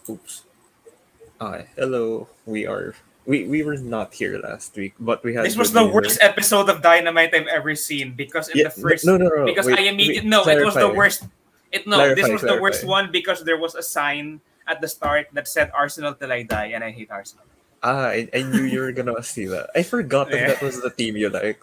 Oops. Hello. We were not here last week, but we This had was good the worst reason. episode of Dynamite I've ever seen because in Yeah. the No. first No. No. No. because I Wait. no, it was the Clarify. worst. It no, this Clarify. was the worst Clarify. one because there was a sign at the start that said Arsenal till I die, and I hate Arsenal. I knew you were gonna see that. I forgot that Yeah. that was the team you like.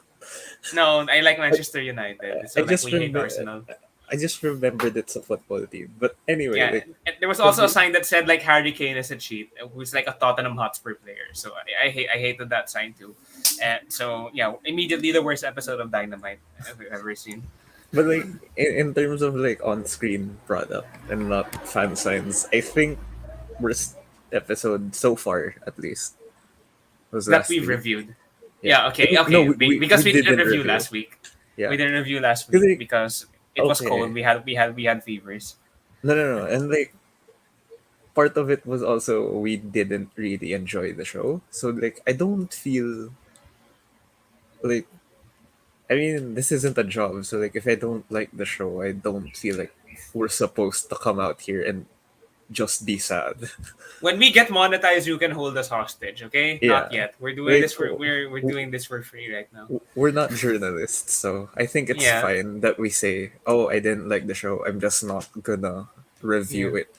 No, I like I, Manchester United, I so like just we hate remember. Arsenal. I just remembered it's a football team. But anyway, Yeah, like and there was to also a be, sign that said like Harry Kane is a cheat, who's like a Tottenham Hotspur player. So I hated that sign too. And so yeah, immediately the worst episode of Dynamite I've ever seen. but like in terms of like on-screen product and not fan signs, I think worst episode so far at least was That last we've week. reviewed. Yeah. Yeah, okay, No, okay. we Because we didn't didn't review review. last week. Yeah. We didn't review last 'Cause, week like, because it was cold. okay. We had fevers. No. And like part of it was also we didn't really enjoy the show. So like I don't feel like I mean this isn't a job. So like if I don't like the show, I don't feel like we're supposed to come out here and just be sad. When we get monetized, you can hold us hostage. Okay, Yeah. not yet. We're doing Like this for we're doing this for free right now. we're not journalists, so I think it's Yeah, fine that we say, "Oh, I didn't like the show. I'm just not gonna yeah. review it."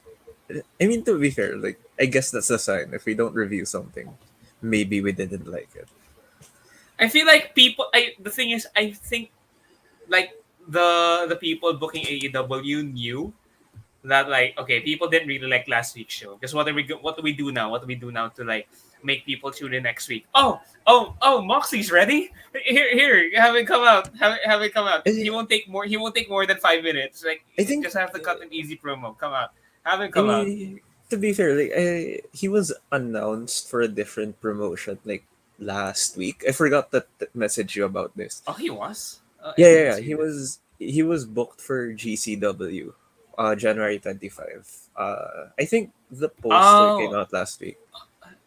I mean, to be fair, like I guess that's a sign. If we don't review something, maybe we didn't like it. I feel like people. The thing is, I think like the people booking AEW knew that like okay, people didn't really like last week's show because what do we do now? What do we do now to like make people tune in next week? Oh, Moxley's ready. Here, have it come out. Have it come out. I, He won't take more than 5 minutes. Like I you think. just have to cut an easy promo. Come out. Have it I come out. mean, to be fair, like he was announced for a different promotion like last week. I forgot that message you about this. Oh, he was. I Yeah, yeah, didn't yeah. see He that. was he was booked for GCW, January 25. I think the poster came Oh, out last week.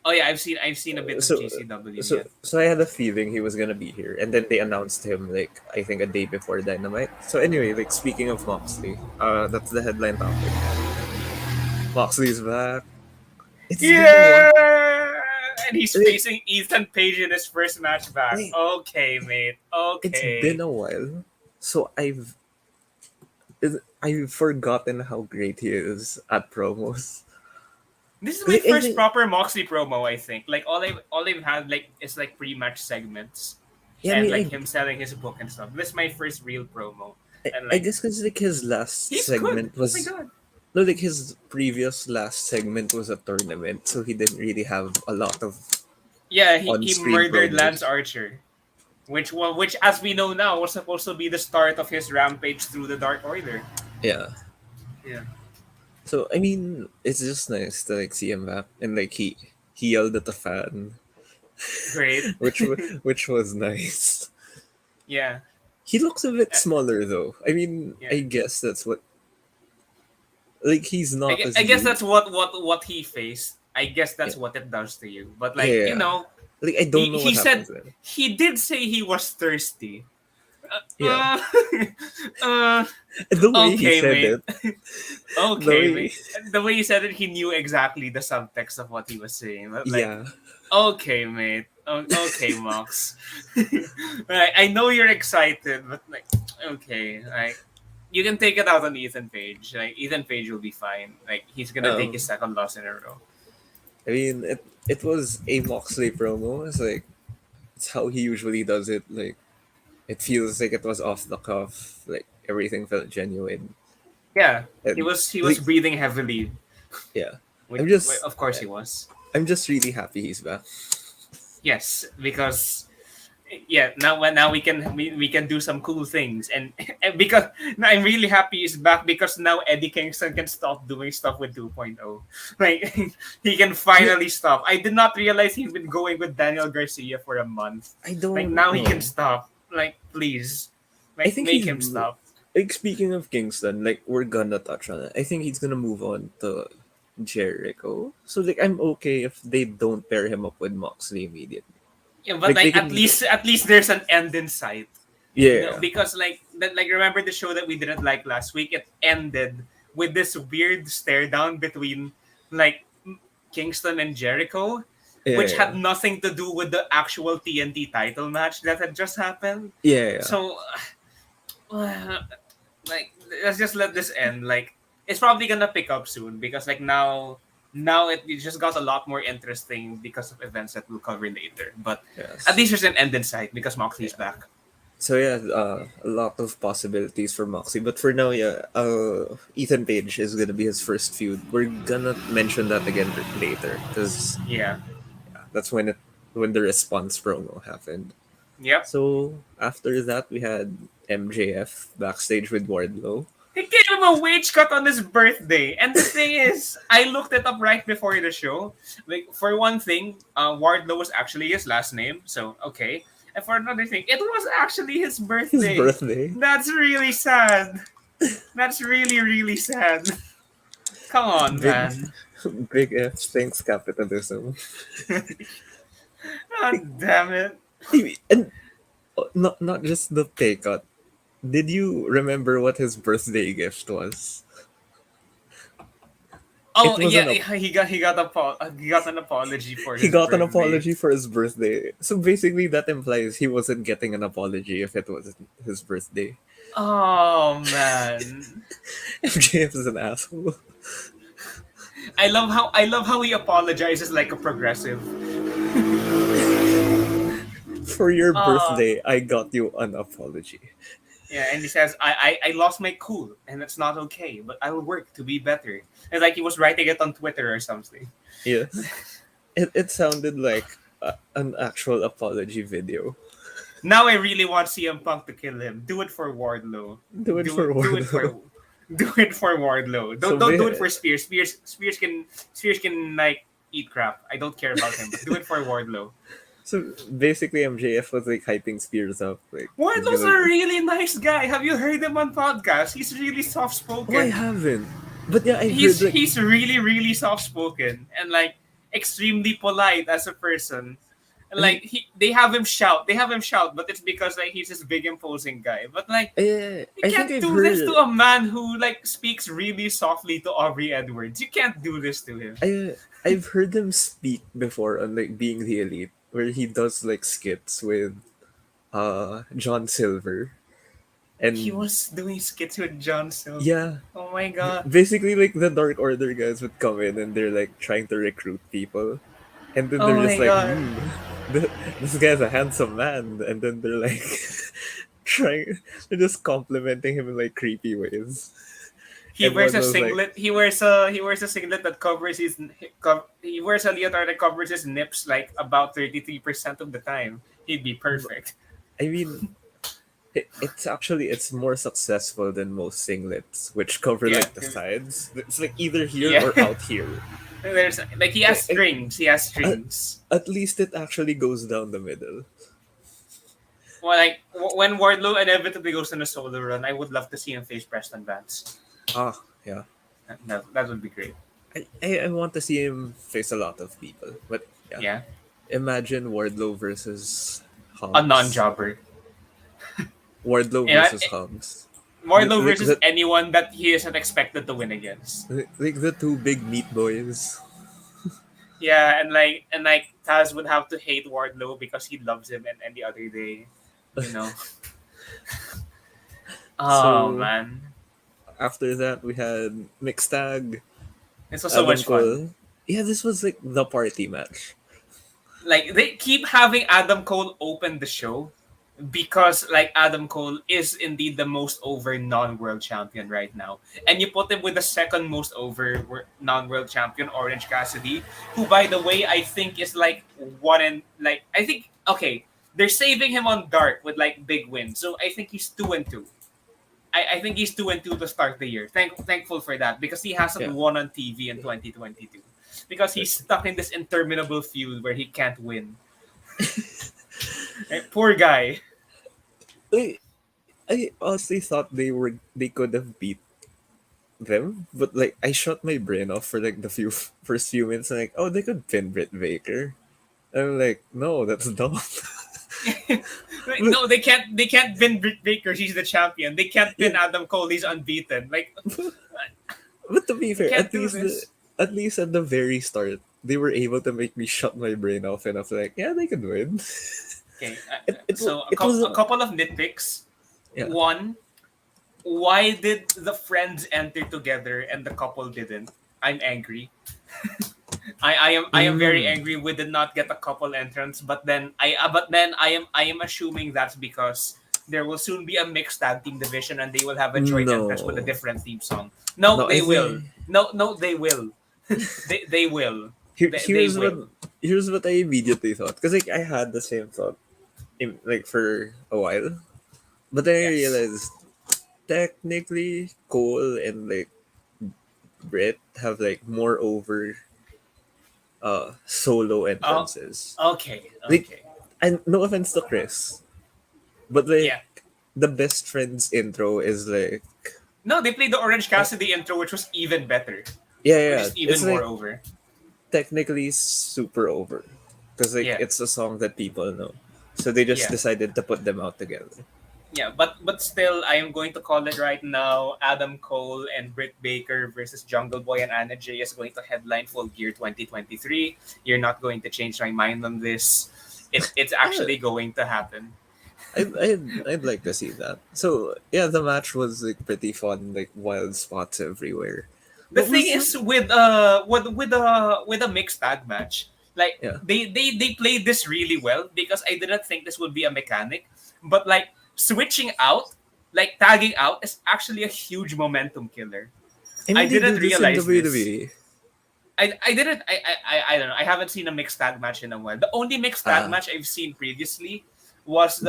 oh yeah. I've seen a bit of So GCW. so Yeah. so I had a feeling he was gonna be here, and then they announced him like I think a day before Dynamite. So anyway, like speaking of Moxley, that's the headline topic. Moxley's back. It's been a while. Yeah, and he's Like, facing Ethan Page in his first match back. like, Okay, mate. it's been Okay. a while, so I've forgotten how great he is at promos. This is my Like, I first think, proper Moxley promo. I think like all I've had like is like pre-match segments yeah, I and mean, like him selling his book and stuff. This is my first real promo, and I like guess because like his last he's good. segment Oh my was god. no, like his previous last segment was a tournament, so he didn't really have a lot of Yeah, he on-screen murdered promos. Lance Archer, which as we know now was supposed to be the start of his rampage through the Dark Order. Yeah. Yeah. So I mean, it's just nice to like see him back, and like he yelled at the fan, Great. which was nice. Yeah. He looks a bit Uh, smaller though. I mean, yeah. I guess that's what like he's not as I guess huge. that's what he faced. I guess Yeah, that's what it does to you. But yeah, like yeah. Like I don't know he what said happens then. he did say he was thirsty. Yeah, Uh, uh, the way he okay, said mate. it, the Okay, way, mate. The way he said it, he knew exactly the subtext of what he was saying. But like, yeah. okay, mate. Okay, Mox. Right, I know you're excited, but like, okay, like, you can take it out on Ethan Page. Like, Ethan Page will be fine. Like, he's gonna take his Um, second loss in a row. I mean, it was a Moxley promo. It's like it's how he usually does it. Like it feels like it was off the cuff. Like everything felt genuine. Yeah, he And was like breathing heavily. yeah, Which, I'm just of course, he was. I'm just really happy he's back. Yes, because yeah, now we can do some cool things and because now I'm really happy he's back because now Eddie Kingston can stop doing stuff with 2.0. Like he can Yeah, finally stop. I did not realize he's been going with Daniel Garcia for a month. I Like don't now he can know. stop. Like please, I like think make he's him stop. like speaking of Kingston. Like we're gonna touch on it. I think he's gonna move on to Jericho. So like I'm okay if they don't pair him up with Moxley immediately. Yeah, but Like they like can, at least there's an end in sight. No, yeah, because like remember the show that we didn't like last week? It ended with this weird stare down between like Kingston and Jericho, Yeah, which yeah, had nothing to do with the actual TNT title match that had just happened. yeah, yeah. So, like, let's just let this end. Like, it's probably gonna pick up soon because like now it just got a lot more interesting because of events that we'll cover later. But at Yes. least there's an end in sight because Moxley's Yeah. back. So yeah, a lot of possibilities for Moxie, but for now, yeah, Ethan Page is gonna be his first feud. We're gonna mention that again later because Yeah. that's when the response promo happened. Yep. So after that, we had MJF backstage with Wardlow. He gave him a wage cut on his birthday. And the thing is, I looked it up right before the show. Like, for one thing, Wardlow was actually his last name. So, okay. And for another thing, it was actually his His birthday. birthday. That's really sad. That's really, really sad. Come on, Big, man. big F thanks capitalism. God damn it. And not just the pay cut. Did you remember what his birthday gift was? It Oh was yeah, an he got an apology for he his got an birthday. apology for his birthday. So basically, that implies he wasn't getting an apology if it wasn't his birthday. Oh man, MJF is an asshole. I love how he apologizes like a progressive. For your Uh birthday, I got you an apology. yeah, and he says I lost my cool and it's not okay, but I will work to be better. It's like he was writing it on Twitter or something. Yes. It sounded like an actual apology video. Now I really want CM Punk to kill him. Do it for Wardlow. Do it for Do it Wardlow. for do it for Wardlow. So Don't do it for Spears. Spears can like eat crap. I don't care about him, but do it for Wardlow. basically, MJF was like hyping Spears up. Like he's Wardlow's a gonna. really nice guy. Have you heard him on podcasts? He's really soft Oh, I spoken. haven't. But yeah, I've heard like He's really really soft spoken and like extremely polite as a person. And I, like they have him shout. They have him shout, but it's because like he's this big imposing guy. But like you I think can't I've do this to heard a man who like speaks really softly to Aubrey Edwards. You can't do this to him. I've heard him speak before on like being the elite, where he does like skits with John Silver, He and was doing skits with John Silver. yeah, Oh my god. basically like the Dark Order guys would come in and they're like trying to recruit people, and then Oh they're just my like, god. this guy's a handsome man, and then they're like trying, they're just complimenting him in like creepy ways. He And wears one a was like, singlet. He wears a singlet that covers he wears a leotard that covers his nips like about 33% of the time. He'd be perfect. I mean, it's more successful than most singlets, which cover Yeah. like the sides. It's like either here Yeah. or out here. There's like he has I- strings. He has at, strings. at least it actually goes down the middle. Well, like when Wardlow inevitably goes on a solo run, I would love to see him face Preston Vance. Ah, yeah. That would be great. I want to see him face a lot of people, but yeah. Yeah, Imagine Wardlow versus a Hobbs. non-jobber. Wardlow Yeah, versus Hobbs. Wardlow Like versus the anyone that he isn't expected to win against. like the two big meat boys. Yeah, and like Taz would have to hate Wardlow because he loves him, and the other day, you know. Oh So man, after that we had mixed tag, this was so Adam much fun. Cole. Yeah, this was like the party match. Like they keep having Adam Cole open the show because like Adam Cole is indeed the most over non-world champion right now. And you put him with the second most over non-world champion, Orange Cassidy, who by the way I think is like one in like I think okay, they're saving him on Dark with like big wins. So I think he's 2-2. I think he's 2-2 to start the year. Thankful for that because he hasn't Yeah. won on TV in 2022. Because he's stuck in this interminable feud where he can't win. Poor guy. I, I honestly thought they could have beat them, but like I shut my brain off for like the first few minutes and like, oh, they could pin Britt Baker. And I'm like, no, that's dumb. but, No, they can't. They can't pin Britt Baker. She's the champion. They can't pin yeah, Adam Cole. He's unbeaten. Like but to be they fair, can't do this. at least at the very start, they were able to make me shut my brain off enough. Like, yeah, they could win. Okay, It so it was a couple of nitpicks. yeah. One, why did the friends enter together and the couple didn't? I'm angry. I am very Mm, angry we did not get a couple entrance, but then I am assuming that's because there will soon be a mixed tag team division and they will have a joint entrance with a no, different theme song. No, no. I they will. think No, they will. They will. They here's will. what I immediately thought, because like I had the same thought like for a while, but then I Yes. realized technically Cole and like Brett have like more over solo Oh, entrances. okay, Like, okay. and no offense to Chris, but like Yeah. the best friends intro is like No, they played the Orange uh, Cassidy intro, which was even better, yeah, which yeah, is even it's more like over. technically super over, because like Yeah, it's a song that people know, so they just yeah. decided to put them out together. Yeah, but still, I am going to call it right now. Adam Cole and Britt Baker versus Jungle Boy and Anna Jay is going to headline Full Gear 2023. You're not going to change my mind on this. It's Uh, actually going to happen. I'd like to see that. So yeah, the match was like pretty fun, like wild spots everywhere. The What thing was is some? with a mixed tag match, like Yeah, they played this really well because I didn't think this would be a mechanic, but like switching out, like tagging out is actually a huge momentum killer. I I mean they do didn't this in realize this. WWE. I didn't I don't know. I haven't seen a mixed tag match in a while. The only mixed tag Ah, match I've seen previously was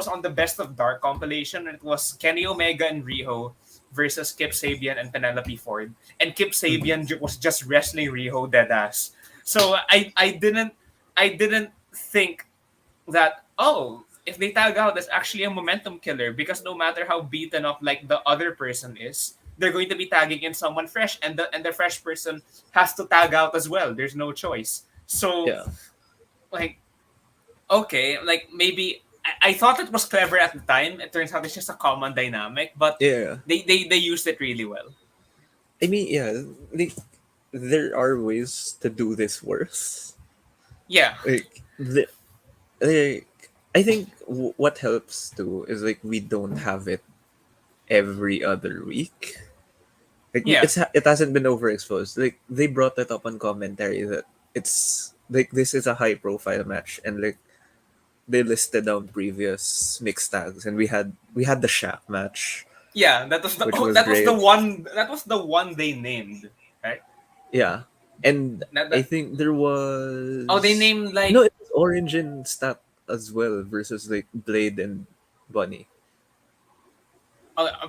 on the Best of Dark compilation, and it was Kenny Omega and Riho versus Kip Sabian and Penelope Ford. And Kip mhm. Sabian was just wrestling Riho dead ass. So I didn't think that, oh, if they tag out, that's actually a momentum killer because no matter how beaten up like the other person is, they're going to be tagging in someone fresh, and the fresh person has to tag out as well. There's no choice. So Yeah, like, okay, like maybe I thought it was clever at the time. It turns out it's just a common dynamic, but yeah. they used it really well. I mean, yeah, like there are ways to do this worse. Yeah, Like, like I think what helps too is like we don't have it every other week. Like yeah, it hasn't been overexposed. Like they brought it up on commentary that it's like this is a high profile match, and like they listed down previous mixed tags, and we had the Shaq match, yeah. which was great. That was the one they named, right? Yeah, and I That think there oh, they was named no, like it was Orange and Stat as well versus like Blade and Bunny.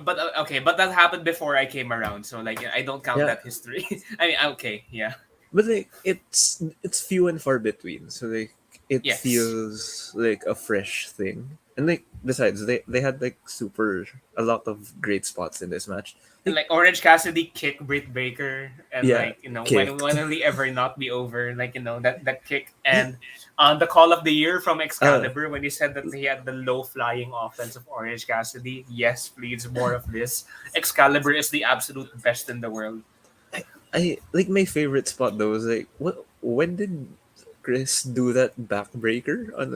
but okay, but that happened before I came around, so like I don't count Yeah, that history. I mean, okay, yeah, but like it's few and far between, so like it yes, feels like a fresh thing. And like besides, they had like super a lot of great spots in this match. and Like like Orange Cassidy kick Britt Baker, and yeah, like when kicked. will he ever not be over? Like that kick, and on the call of the year from Uh, Excalibur when he said that he had the low flying offense of Orange Cassidy. Yes, please more of this. Excalibur is the absolute best in the world. I like my favorite spot though was like what when did Chris do that backbreaker on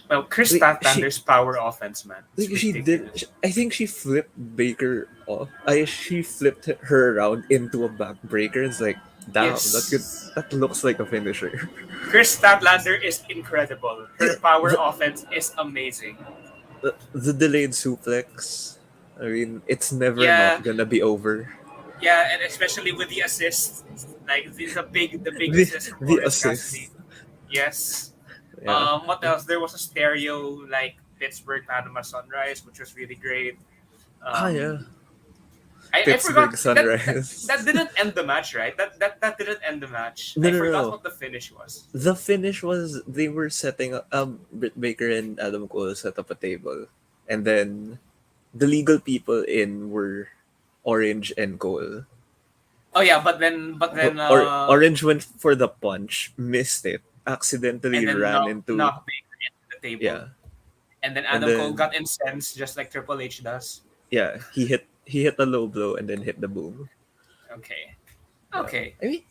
Well, Chris like she Statlander's power offense, man, it's like she did ridiculous. I think she flipped Baker off. She flipped her around into a backbreaker. It's like damn, Yes. that looks like a finisher. Chris Statlander is incredible. Her Yeah, power offense is amazing. the delayed suplex. I mean, it's never Yeah, not gonna be over. yeah, and especially with the assist, like the big The assist from the Orange assist. Cassidy. Yes. Yeah. What else? There was a stereo like Pittsburgh Panama Sunrise, which was really great. Ah yeah. Um, I Pittsburgh forgot that Sunrise. didn't end the match, right? That didn't end the match. No, I no, forgot no. what the finish was. The finish was they were setting up. Britt Baker and Adam Cole set up a table, and then the legal people in were Orange and Cole. Oh yeah, but then Orange went for the punch, missed it, and accidentally then ran into knock Baker into the table, yeah, and then and Adam Cole then got incensed just like Triple H does. yeah, he hit a low blow and then hit the boom. Okay. Yeah. Okay. I mean,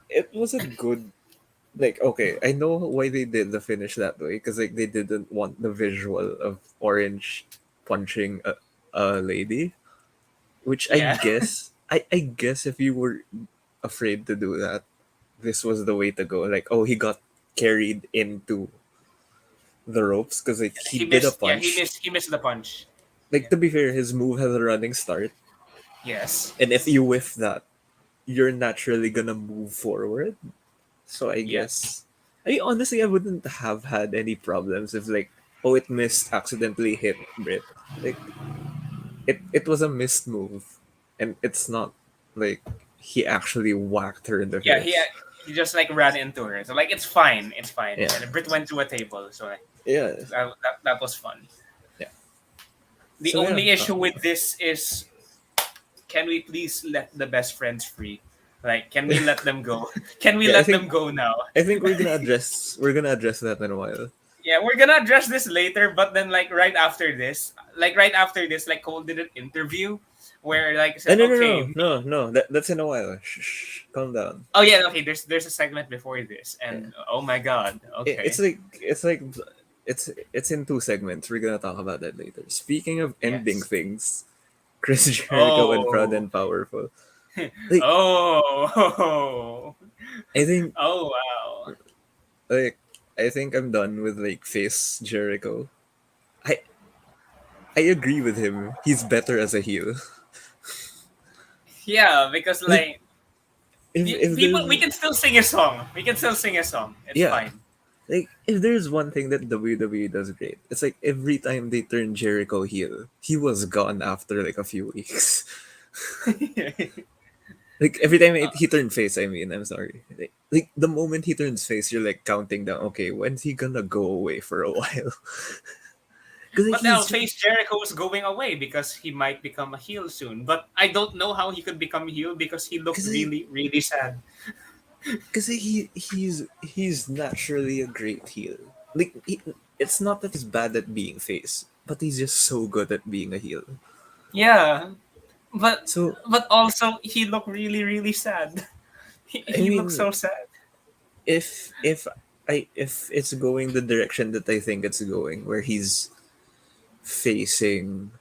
it was a good, like, okay, I know why they did the finish that way, because like they didn't want the visual of Orange punching a lady, which Yeah. I guess if you were afraid to do that, this was the way to go. Like, oh, he got carried into the ropes because like he He did a missed. Yeah, he punch. missed. He missed the punch. Like, Yeah. to be fair, his move has a running start, Yes. and if you whiff that, you're naturally gonna move forward. So I Yeah. guess, I mean, honestly, I wouldn't have had any problems if like, oh, it missed, accidentally hit Brit. Like, it was a missed move, and it's not like he actually whacked her in the Yeah. face. He just like ran into her. So like it's fine. It's fine. Yeah, And Brit went to a table. So like yeah, that was fun. yeah. The So yeah, only issue with this is, can we please let the best friends free? Like, can we let them go? Can we yeah. let them go now? I think we're gonna address that in a while. Yeah, we're gonna address this later, but then like Cole did an interview where like No, said, no, no, okay, no, no, no. That's in a while. Calm down. oh yeah, okay, there's a segment before this, Yeah. and oh my god, It's okay, like it's in two segments. We're gonna talk about that later. Speaking of ending yes, things, Chris Jericho and Proud oh, and Powerful. Like, oh, I think oh wow, like I think I'm done with like face Jericho. I I agree with him. He's better as a heel. yeah, because Like, like if people, there's we can still sing a song, we can still sing a song, it's yeah, fine. like if there's one thing that WWE does great, it's like every time they turn Jericho heel, he was gone after like a few weeks. Like every time he turned face, I mean, I'm sorry. Like the moment he turns face, you're like counting down. Okay, when's he gonna go away for a while? Because like But now he's just Face Jericho is going away because he might become a heel soon. But I don't know how he could become a heel because he looked because really, really sad. because he's naturally a great heel. Like it's not that he's bad at being face, but he's just so good at being a heel. Yeah, but So also he looked really, really sad. I He looked mean, so sad. if it's going the direction that I think it's going, where he's facing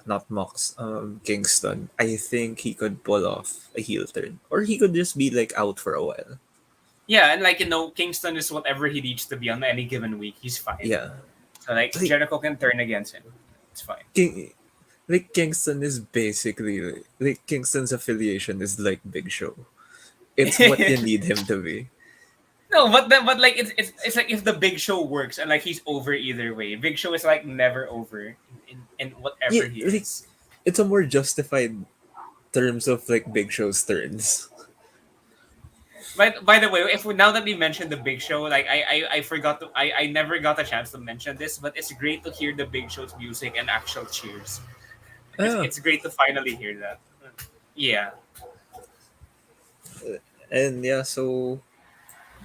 not Mox Kingston, I think he could pull off a heel turn, or he could just be like out for a while. Yeah, and like Kingston is whatever he needs to be on any given week. He's fine. Yeah, So like like Jericho can turn against him. It's fine. King, like Kingston is basically like Kingston's affiliation is like Big Show. It's what you need him to be. No, but like it's like if the Big Show works and like he's over either way. Big Show is like never over in Yeah, whatever he like is. it's a more justified terms of like Big Show's turns. By the way, if we, now that we mentioned the Big Show, like I forgot to I never got a chance to mention this, but it's great to hear the Big Show's music and actual cheers. Ah, It's great to finally hear that. Yeah. and yeah, so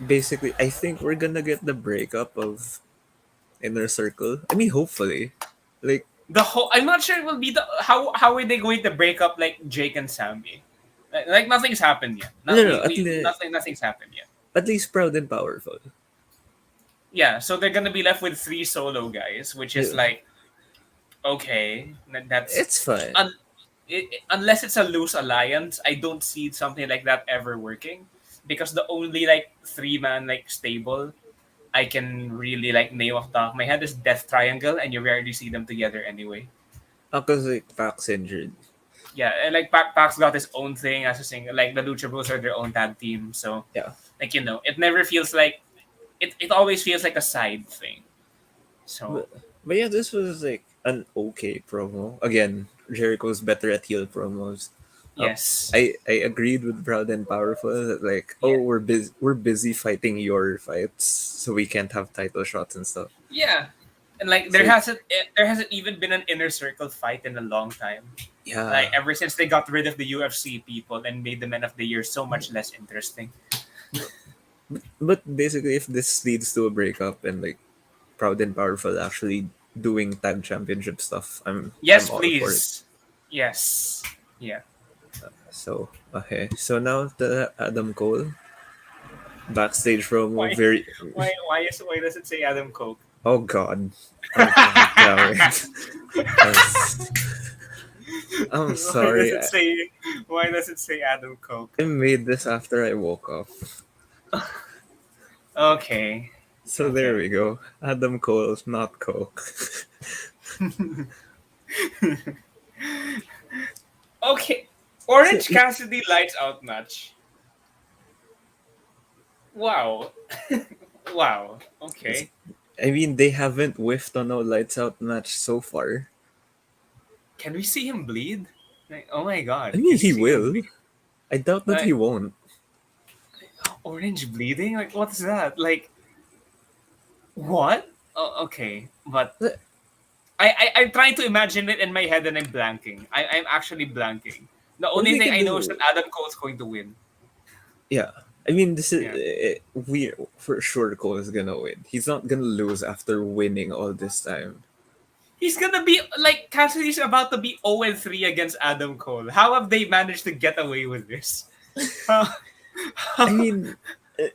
basically, I think we're gonna get the breakup of Inner Circle. I mean, hopefully, like The whole I'm not sure it will be the how are they going to break up like Jake and Sammy? Like nothing's happened yet. no, Not no, we nothing's happened yet. at least Proud and Powerful. Yeah, so they're gonna be left with three solo guys, which is Yeah, like okay, that's it's fine. un, unless it's a loose alliance, I don't see something like that ever working because the only like three-man like stable I can really like name off the top of my head is Death Triangle, and you rarely see them together anyway. Because like Pac's injured. Yeah, and like Pac's got his own thing as a single. Like the Lucha Bros are their own tag team, so Yeah, like it never feels like it always feels like a side thing. So but yeah, this was like an okay promo. Again, Jericho's better at heel promos. Uh, yes, I agreed with Proud and Powerful that like, yeah, oh, we're busy fighting your fights, so we can't have title shots and stuff. yeah, and like So there hasn't even been an inner circle fight in a long time. yeah, Like ever since they got rid of the UFC people and made the Men of the Year so much less interesting. but basically, if this leads to a breakup and like Proud and Powerful actually doing tag championship stuff, I'm Yes, all for it. please. Yes. Yeah. So now the Adam Cole backstage promo. Why Very. why does it say Adam Coke? Oh God. Oh God. Damn it. I'm, s- I'm Why does sorry. it say why does it say Adam Coke? I made this after I woke up. Okay. So there Okay. we go. Adam Cole, not Coke. Okay. So, Orange Cassidy lights out match. Wow. Wow. Okay. I mean, they haven't whiffed on a lights out match so far. Can we see him bleed? Like, oh my I god. mean, Can we he see him will. bleed? I doubt that he Like won't. orange bleeding? Like what's that? Like what? Oh, okay. But But, I'm trying to imagine it in my head and I'm blanking. I'm actually blanking. The Or only we thing can I know is that do. Adam Cole's going to win. Yeah. I mean, this is. Yeah. We for sure Cole is gonna win. He's not gonna lose after winning all this time. He's gonna be like Cassidy's about to be 0-3 against Adam Cole. How have they managed to get away with this? How, I how- mean, eh,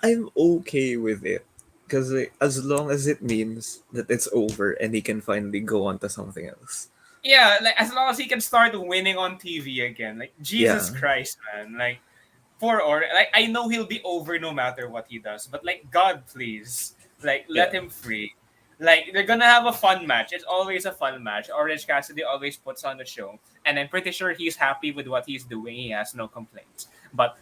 I'm okay with it. Because as long as it means that it's over and he can finally go on to something else. yeah, like as long as he can start winning on TV again. Like Jesus Yeah. Christ, man. Like for or like I know he'll be over no matter what he does, but like God, please, like let Yeah. him free. Like they're gonna have a fun match. It's always a fun match. Orange Cassidy always puts on the show, and I'm pretty sure he's happy with what he's doing. He has no complaints. But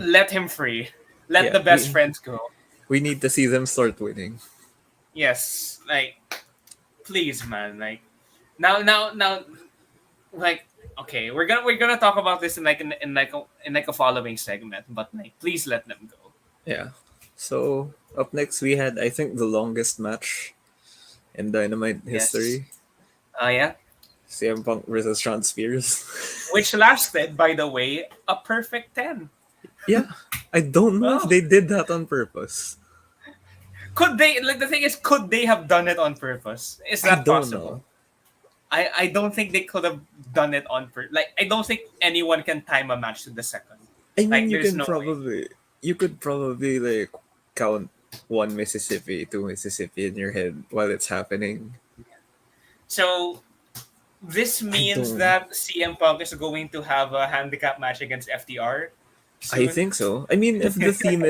let him free. Let Yeah. the best friends go. We need to see them start winning. Yes, like please, man. Like now, like okay, we're gonna talk about this in like a following segment. But like, please let them go. Yeah. So up next we had, I think, the longest match in Dynamite Yes. history. Yeah. CM Punk versus Sean Spears. Which lasted, by the way, a perfect 10. Yeah. I don't know if Oh, they did that on purpose. could they? Like the thing is, could they have done it on purpose? Is I that don't possible? know. I don't think they could have done it on purpose. Like I don't think anyone can time a match to the second. I mean, Like there's no way. you could probably like count one Mississippi, two Mississippi in your head while it's happening. So this I means don't. that CM Punk is going to have a handicap match against FTR I soon. think so. I mean, if the theme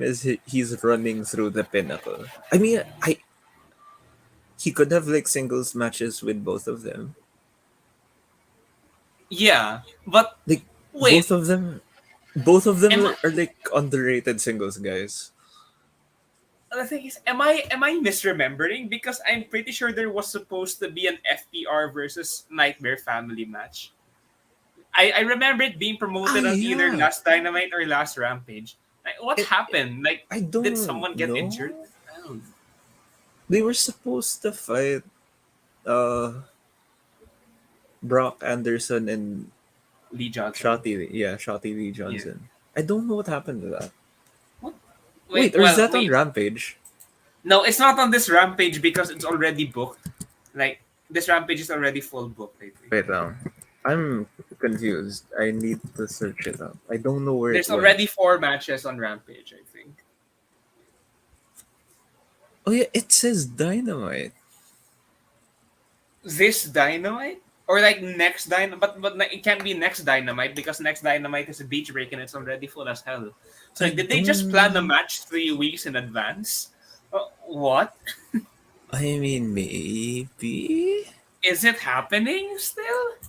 is he's running through the pinnacle. I mean, I he could have like singles matches with both of them. Yeah, but Like wait, both of them, both of them am I? are like underrated singles guys. The thing is, am I misremembering? Because I'm pretty sure there was supposed to be an FPR versus Nightmare Family match. I remember it being Ah, promoted on either yeah. Last Dynamite or Last Rampage. Like, what It, happened? Like, I did don't someone get injured? know. I don't know. They were supposed to fight uh Brock Anderson and Lee Johnson. Shotty. Yeah, Shotty Lee Yeah. Johnson. I don't know what happened to that. What? Wait, Wait. or is Well, that on wait. Rampage? No, it's not on this Rampage because it's already booked. Like, this Rampage is already full booked. I think. Wait, I'm confused. I need to search it up. I don't know where it There's went. already 4 matches on Rampage. I think. Oh yeah, it says Dynamite. This Dynamite or like next Dynamite, but it can't be next Dynamite because next Dynamite is a beach break and it's already full as hell. So I like, did they just plan a don't. match 3 weeks in advance? What I mean, maybe. is it happening still?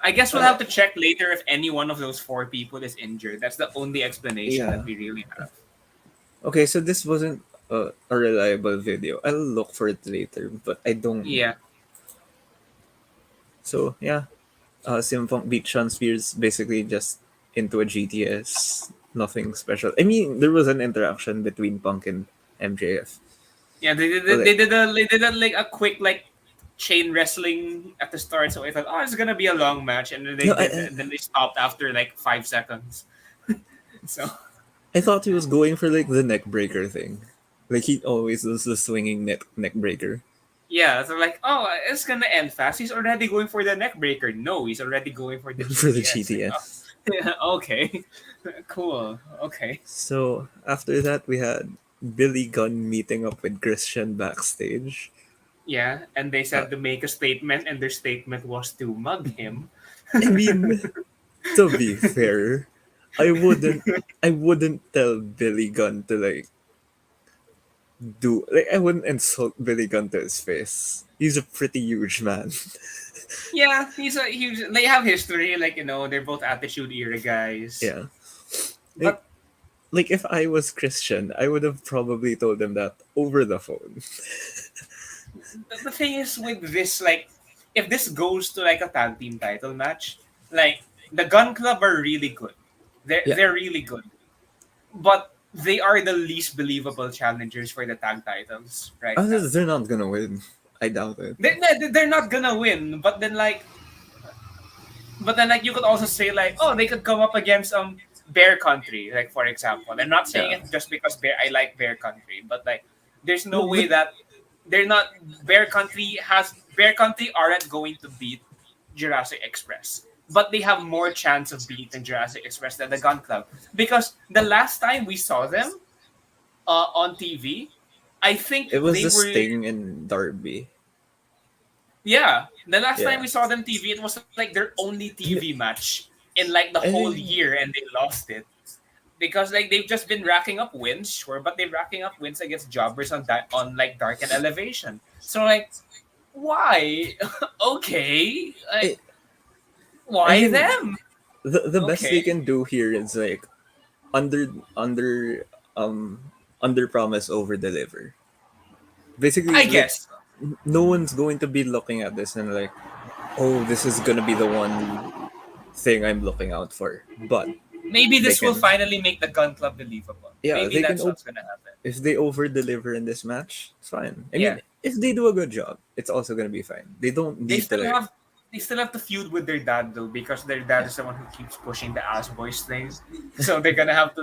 I guess we'll Uh, have to check later if any one of those 4 people is injured. That's the only explanation yeah. that we really have. Okay, so this wasn't a reliable video. I'll look for it later, but I don't know. Yeah, So yeah, CM Punk beat Sean Spears basically just into a GTS. Nothing special. I mean, there was an interaction between Punk and MJF. yeah. They did But they did a they did a, like a quick like chain wrestling at the start. So I thought, oh, it's gonna be a long match, and then they no, did. And then they stopped after like 5 seconds. So I thought he was going for like the neck breaker thing. Like he always does the swinging neck breaker. Yeah, so like, oh, it's gonna end fast. He's already going for the neck breaker. No, he's already going for the for the GTS. Like, oh, GTS. yeah, okay, cool, okay. So after that, we had Billy Gunn meeting up with Christian backstage. Yeah, and they Uh, said to make a statement, and their statement was to mug him. I mean, to be fair, I wouldn't, I wouldn't tell Billy Gunn to like do like I wouldn't insult Billy Gunn to his face. He's a pretty huge man. Yeah, he's a huge. They have history, like they're both attitude era guys. Yeah, like But like if I was Christian, I would have probably told him that over the phone. the thing is with this, like, if this goes to like a tag team title match, like the Gun Club are really good. They're Yeah, they're really good, but they are the least believable challengers for the tag titles right now. they're not gonna win. I doubt it. They're not gonna win, but then you could also say like, oh, they could come up against Bear Country, like for example. I'm not saying Yeah, it just because I like Bear Country, but like there's no no, way but that they're not Bear Country aren't going to beat Jurassic Express. But they have more chance of beating Jurassic Express than the Gun Club. Because the last time we saw them on TV, I think it was they the were Sting and Darby. yeah. The last time Yeah, we saw them TV, it was like their only TV and match in like the I whole think year, and they lost it because like they've just been racking up wins, sure, but they're racking up wins against jobbers on like Dark and Elevation. So like, why? Okay, like it, I why think them? the best Okay, they can do here is like under under um under promise over deliver. Basically, I like guess no one's going to be looking at this and like, oh, this is gonna be the one thing I'm looking out for. But maybe they this will can, finally make the Gun Club believable. yeah, Maybe they can. that's what's gonna happen. If they over deliver in this match, it's fine. I Yeah, mean, if they do a good job, it's also gonna be fine. They don't they need to still like, have they still have to feud with their dad though because their dad yeah, is the one who keeps pushing the ass boys thing. So they're gonna have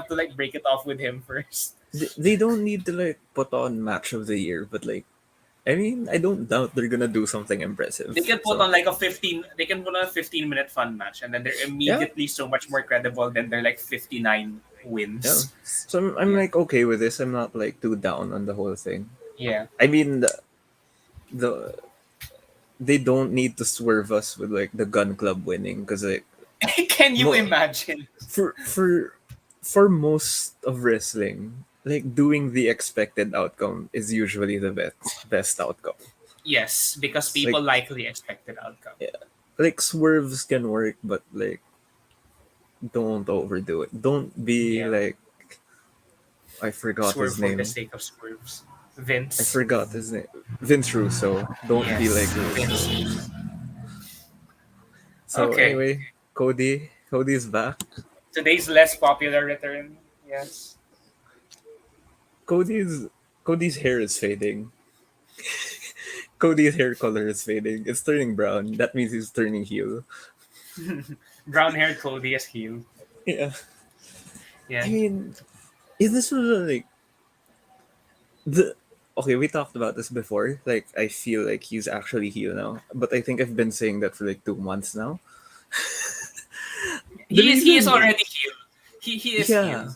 to like break it off with him first. they don't need to like put on match of the year, but like, I mean, I don't doubt they're gonna do something impressive. They can put So on like a 15 they can put on a 15-minute fun match, and then they're yeah, immediately so much more credible than their like 59 yeah. wins. So I'm Yeah. like okay with this. I'm not like too down on the whole thing. Yeah. I mean, the they don't need to swerve us with like the gun club winning because like Can you mo- imagine? for for for most of wrestling, like doing the expected outcome is usually the best outcome. Yes, because people Like like the expected outcome. yeah, like swerves can work, but like don't overdo it. Don't be Yeah. like I forgot Swerve his for the name. sake of swerves. I Vince. forgot his name. Vince Russo. Don't be like Yes. Russo. Vince. So Okay. anyway, Cody's back. Today's less popular return. Yes. Cody's Cody's hair is fading. Cody's hair color is fading. It's turning brown. That means he's turning heel. Brown haired Cody as heel. Yeah. Yeah. I mean, is this like the okay? We talked about this before. Like, I feel like he's actually heel now, but I think I've been saying that for like 2 months now. The He is reason, already heel. He is heel. yeah,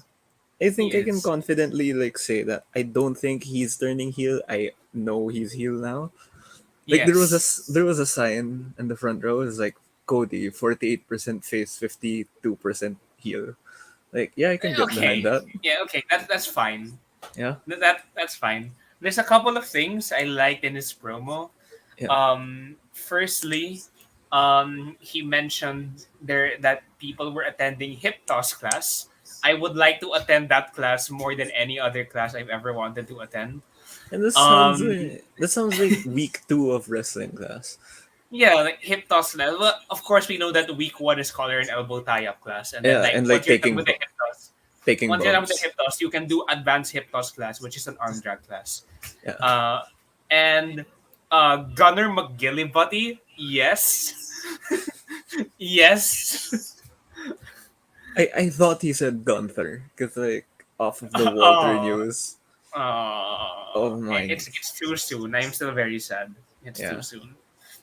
I He think I can is. confidently like say that I don't think he's turning heel. I know he's heel now. Like Yes. there was a sign in the front row. It's like Cody 48% face, 52% heel. Like yeah, I can get behind Okay. that. Yeah, okay. That's fine. Yeah, That's fine. There's a couple of things I liked in his promo. yeah. Firstly, he mentioned there that people were attending hip toss class. I would like to attend that class more than any other class I've ever wanted to attend. And Um, this sounds like week 2 of wrestling class. yeah, like hip toss class. Well, of course, we know that week one is collar and elbow tie up class, and then Yeah, like and once like you're done with the hip toss, taking once you're done with the bumps. hip toss, you can do advanced hip toss class, which is an arm drag class. Yeah, Uh, and Gunnar McGillivray, yes, yes. I thought he said Gunther because like off of the Walter Oh, news. Oh my. It's too soon. I'm still very sad. It's too Yeah. soon.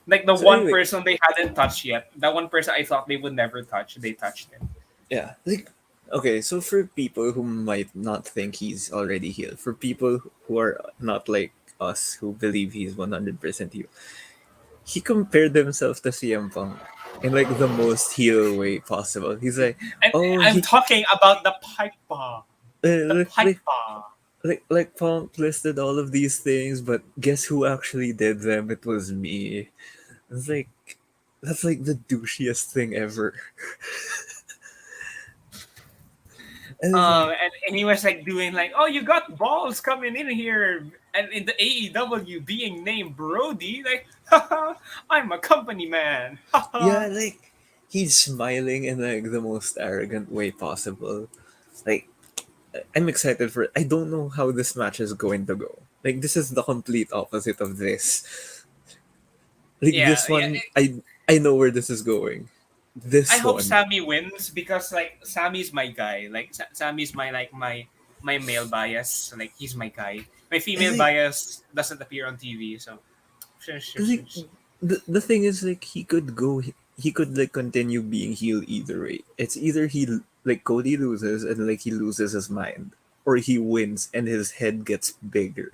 Like the So one anyway, person they hadn't touched yet, that one person I thought they would never touch, they touched him. yeah, like okay, so for people who might not think he's already healed, for people who are not like us who believe he's 100% healed, he compared himself to CM Punk in like the most heel way possible. He's like, And oh, I'm he talking about the pipe bar. The like, pipe like bar. like Punk listed all of these things, but guess who actually did them? It was me. It's like that's like the douchiest thing ever. And it's like, And he was like doing like, oh, you got balls coming in here, and in the AEW being named Brody, like, haha, I'm a company man, yeah, haha. like he's smiling in like the most arrogant way possible. Like I'm excited for it. I don't know how this match is going to go. Like this is the complete opposite of this. Like Yeah, this yeah. one, I know where this is going. I This hope one, Sammy wins because like Sammy's my guy. Like Sammy's my like my male bias. Like he's my guy. My and female like bias doesn't appear on TV. So shush, shush, like shush. the thing is like he could like continue being heel either way. It's either he like Cody loses and like he loses his mind, or he wins and his head gets bigger.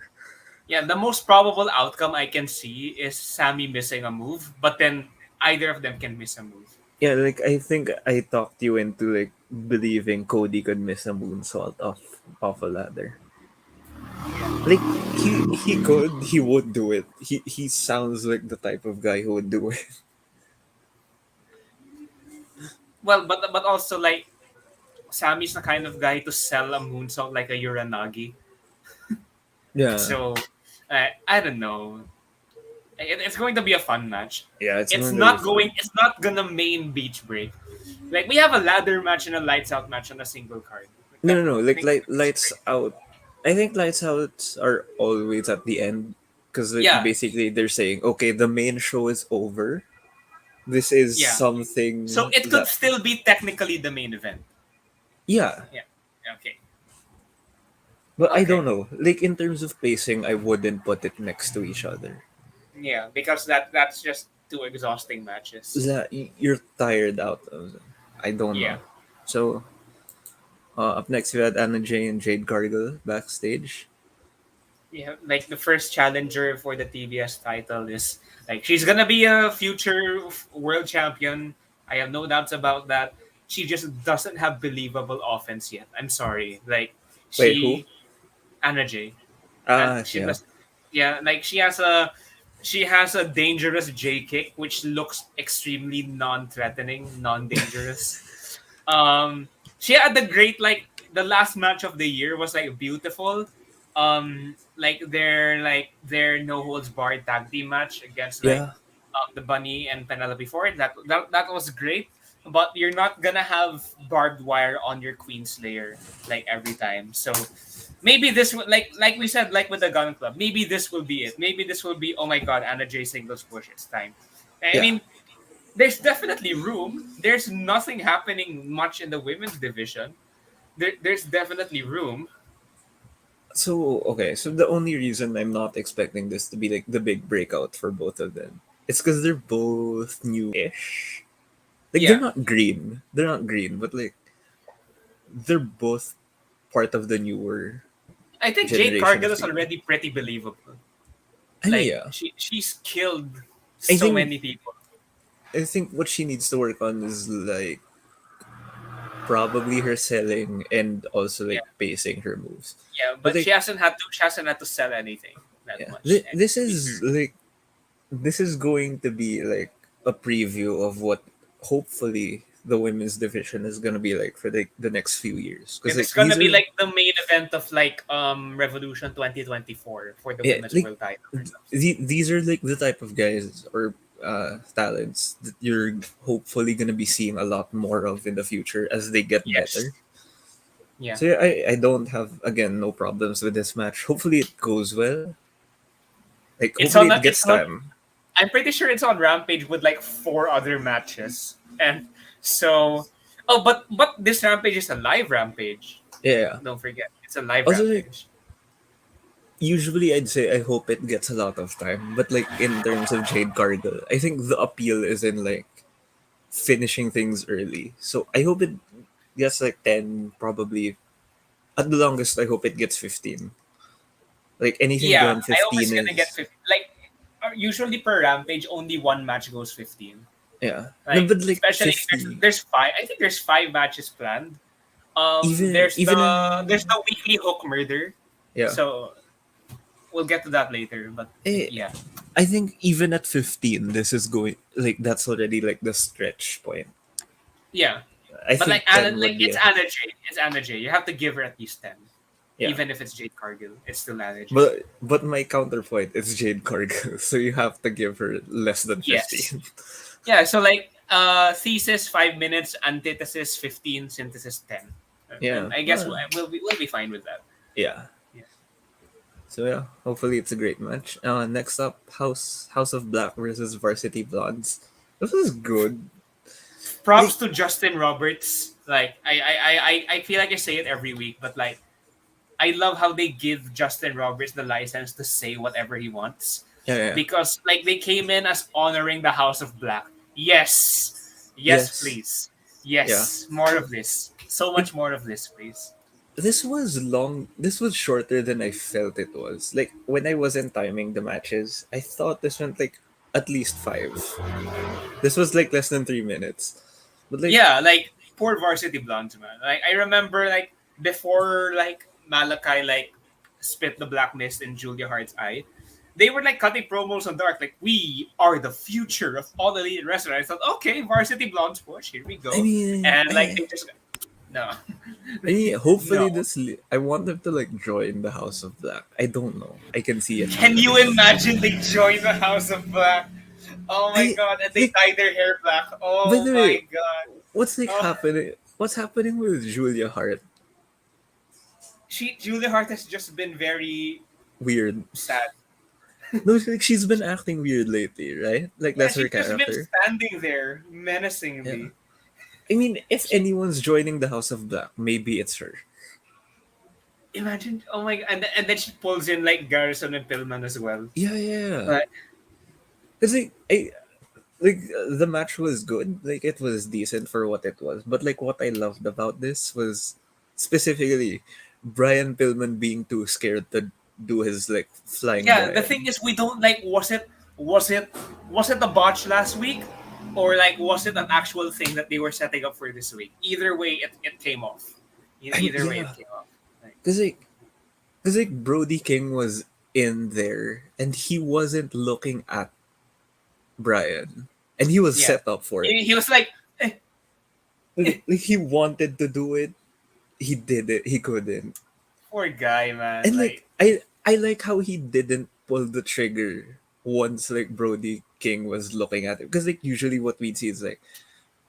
Yeah, the most probable outcome I can see is Sammy missing a move, but then either of them can miss a move. Yeah, like I think I talked you into like believing Cody could miss a moonsault off a ladder. Yeah. Like he could, he would do it. He sounds like the type of guy who would do it. Well, but also like Sammy's the kind of guy to sell a moonsault like a Uranagi. Yeah, So I don't know. It's going to be a fun match. yeah, it's It's going to be not fun. going. It's not gonna main beach break. Like we have a ladder match and a lights out match on a single card. Like No, that. no, no. I Like think it's beach lights break. out. I think lights out are always at the end because like Yeah, basically they're saying, okay, the main show is over. This is yeah. So something it could that still be technically the main event. yeah, Yeah. Okay. but I don't Okay. know. Like in terms of pacing, I wouldn't put it next to each other. Yeah, because that's just two exhausting matches. That you're tired out of them. I don't Yeah. know. So up next we had Anna Jay and Jade Cargill backstage. Yeah, like the first challenger for the TBS title is like she's gonna be a future world champion. I have no doubts about that. She just doesn't have believable offense yet. I'm sorry. Like Wait, who? she Anna J. And Ah, she yeah, does yeah, like she has a dangerous J kick which looks extremely non-threatening, non-dangerous. Um, she had the great the last match of the year was like beautiful. Like their no holds barred tag team match against like yeah. the Bunny and Penelope Ford. That was great. But you're not gonna have barbed wire on your Queen Slayer like every time. So maybe this will like we said like with the Gun Club. Maybe this will be it. Maybe this will be oh my god Anna J singles push. It's time. I Yeah. mean there's definitely room. There's nothing happening much in the women's division. There's definitely room. So okay, so the only reason I'm not expecting this to be like the big breakout for both of them, it's because they're both new-ish. Like Yeah, they're not green, but like they're both part of the newer I think Jade generation Cargill of is people. already pretty believable. I mean, Like yeah, she's killed I so think many people. I think what she needs to work on is like probably her selling and also Yeah, like pacing her moves. yeah, But but like she hasn't had to sell anything that yeah, much. And this to be is fair, like this is going to be like a preview of what hopefully the women's division is going to be like for like the next few years because like it's gonna these be are like the main event of like Revolution 2024 for the yeah, women's like world title or something. these are like the type of guys or talents that you're hopefully going to be seeing a lot more of in the future as they get Yes. better. Yeah. So yeah, I don't have again no problems with this match. Hopefully it goes well. Like It's hopefully on it a, gets it's on time. I'm pretty sure it's on Rampage with like four other matches. And so but this Rampage is a live Rampage. Yeah, yeah. Don't forget. It's a live Also like Rampage. usually I'd say I hope it gets a lot of time, but like in terms of Jade Cargill, I think the appeal is in like finishing things early. So I hope it gets like 10, probably at the longest. I hope it gets 15. Like anything Yeah, beyond I hope 15 it's gonna get is 50. Like, usually per Rampage, only one match goes 15. yeah. No, Like, but like especially if 50, there's five. I think there's five matches planned. even even There's in the weekly Hook murder, yeah. so we'll get to that later. But like, Eh, yeah, I think even at 15, this is going like that's already like the stretch point. yeah. I But think like, 10 would like be it's a Anna J. It's Anna J. You have to give her at least 10, yeah. even if it's Jade Cargill. It's still Anna J. But my counterpoint is Jade Cargill, so you have to give her less than Yes. 15. Yeah. So like, thesis 5 minutes, antithesis 15, synthesis 10, Yeah. and I guess we'll be fine with that. Yeah. Yeah. So yeah, hopefully it's a great match. Next up, House of Black versus Varsity Blondes. This was good. Props Like to Justin Roberts. Like I feel like I say it every week, but like I love how they give Justin Roberts the license to say whatever he wants. yeah, yeah. Because like they came in as honoring the House of Black. Yes. Yes, Yes. please. Yeah. Yes. More of this. So It much more of this, please. this was long. This was shorter than I felt it was. Like when I wasn't timing the matches, I thought this went like at least 5. This was like less than 3 minutes. But like Yeah, like poor Varsity Blondes, man. Like I remember like before like Malachi like spit the black mist in Julia Hart's eye, they were like cutting promos on Dark, like we are the future of all elite wrestling. I thought, okay, Varsity Blondes push, here we I go. mean, And like they just no. No. hopefully I want them to like join the House of Black. I don't know. I can see it Can you happening. imagine they join the House of Black? Oh my I god, and they like. dye their hair black. By Oh the way, my god. what's like Oh, happening? What's happening with Julia Hart? Julia Hart has just been very Weird. sad. No, it's like she's been acting weird lately, right? Like Yeah, that's her she's just been character. standing there Yeah. menacingly. I mean, if She, anyone's joining the House of Black, maybe it's her. imagine, oh my god, and then she pulls in like Garrison and Pillman as well. Yeah, yeah. Like, Cause the match was good. Like it was decent for what it was. But like what I loved about this was specifically Brian Pillman being too scared to do his like flying yeah, the Brian. thing is, we don't like. Was it a botch last week, or like was it an actual thing that they were setting up for this week? Either way, it came off. Either way, it Yeah, came off. Like, cause like Brody King was in there and he wasn't looking at Brian, and he was yeah, set up for it. he was like, Like he wanted to do it, he did it. He couldn't. poor guy, man. And like Like, I like how he didn't pull the trigger once like Brody King was looking at it, because like usually what we'd see is like,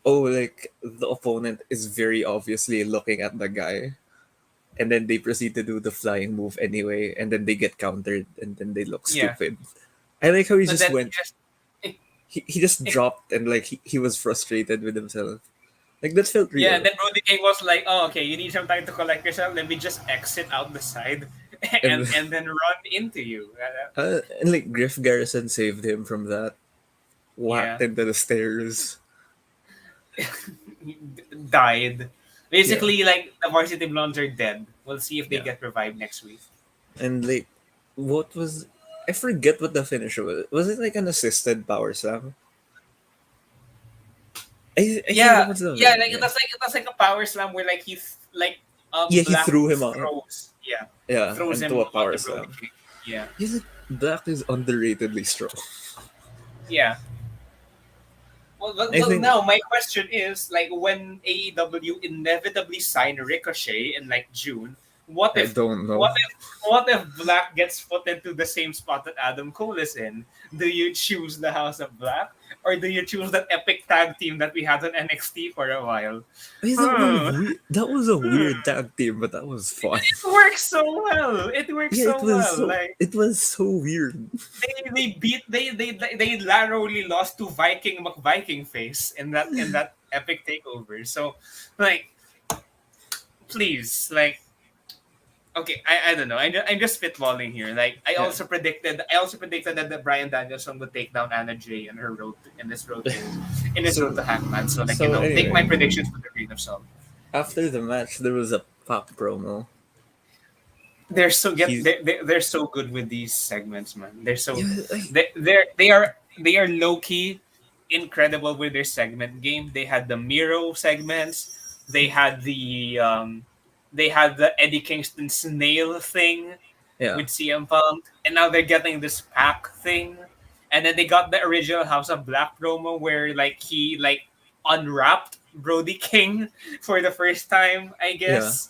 oh, like the opponent is very obviously looking at the guy, and then they proceed to do the flying move anyway, and then they get countered and then they look yeah, stupid. I like how he but just then he went, just. he just dropped, and like he was frustrated with himself. Like that felt Yeah, real. then Brody King was like, "Oh, okay, you need some time to collect yourself. Let me just exit out the side, And and then run into you." and like Griff Garrison saved him from that. Yeah, Whacked into the stairs. he died. Yeah. Basically, like the Varsity Blondes are dead. We'll see if they Yeah. get revived next week. And like what was I forget what the finisher was. Was it like an assisted power slam? I think that Yeah, was the yeah, win, like yeah. it was like a power slam where like like Yeah, he Black threw him out. throws, yeah, Yeah, throws into him a power onto Brody slam. King. Yeah, He's like Black is underratedly strong. yeah. I Well, think now my question is like when AEW inevitably sign Ricochet in like June, what I if don't know. what if Black gets put into the same spot that Adam Cole is in? Do you choose the House of Black, or do you choose that epic tag team that we had on NXT for a while? Hmm. That was a Hmm. weird tag team, but that was fun. It works so well. It works Yeah, so well. Like it was so weird. they beat they narrowly lost to Viking McViking face in that epic takeover. So like please, like okay, I don't know. I'm just spitballing here. Like Yeah. I also predicted that the Brian Danielson would take down Anna Jay in her road to, in his road So to Hangman. So like so take my anyway, predictions with a grain of salt. after the match, there was a pop promo. He's They're so good with these segments, man. They're so yeah, like they are low key incredible with their segment game. They had the Miro segments. They had the Eddie Kingston snail thing yeah, with CM Punk, and now they're getting this pack thing, and then they got the original House of Black promo where like he like unwrapped Brody King for the first time, I yeah. guess.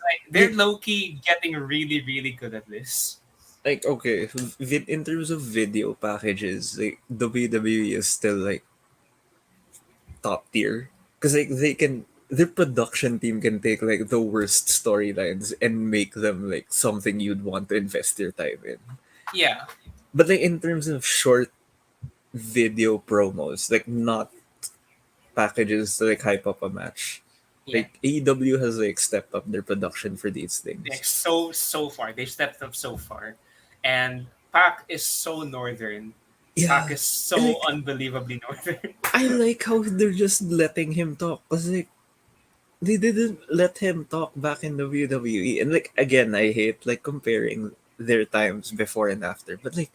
Like they're Like low key getting really good at this. okay, in terms of video packages, like WWE is still like top tier because like their production team can take like the worst storylines and make them like something you'd want to invest your time in. Yeah, But like in terms of short video promos, like not packages to like hype up a match. yeah. Like AEW has like stepped up their production for these things. Like so far, they've stepped up so far, and Pac is so northern. Pac Yeah, is and so like unbelievably northern. I like how they're just letting him talk because like they didn't let him talk back in WWE. And like again, I hate like comparing their times before and after, but like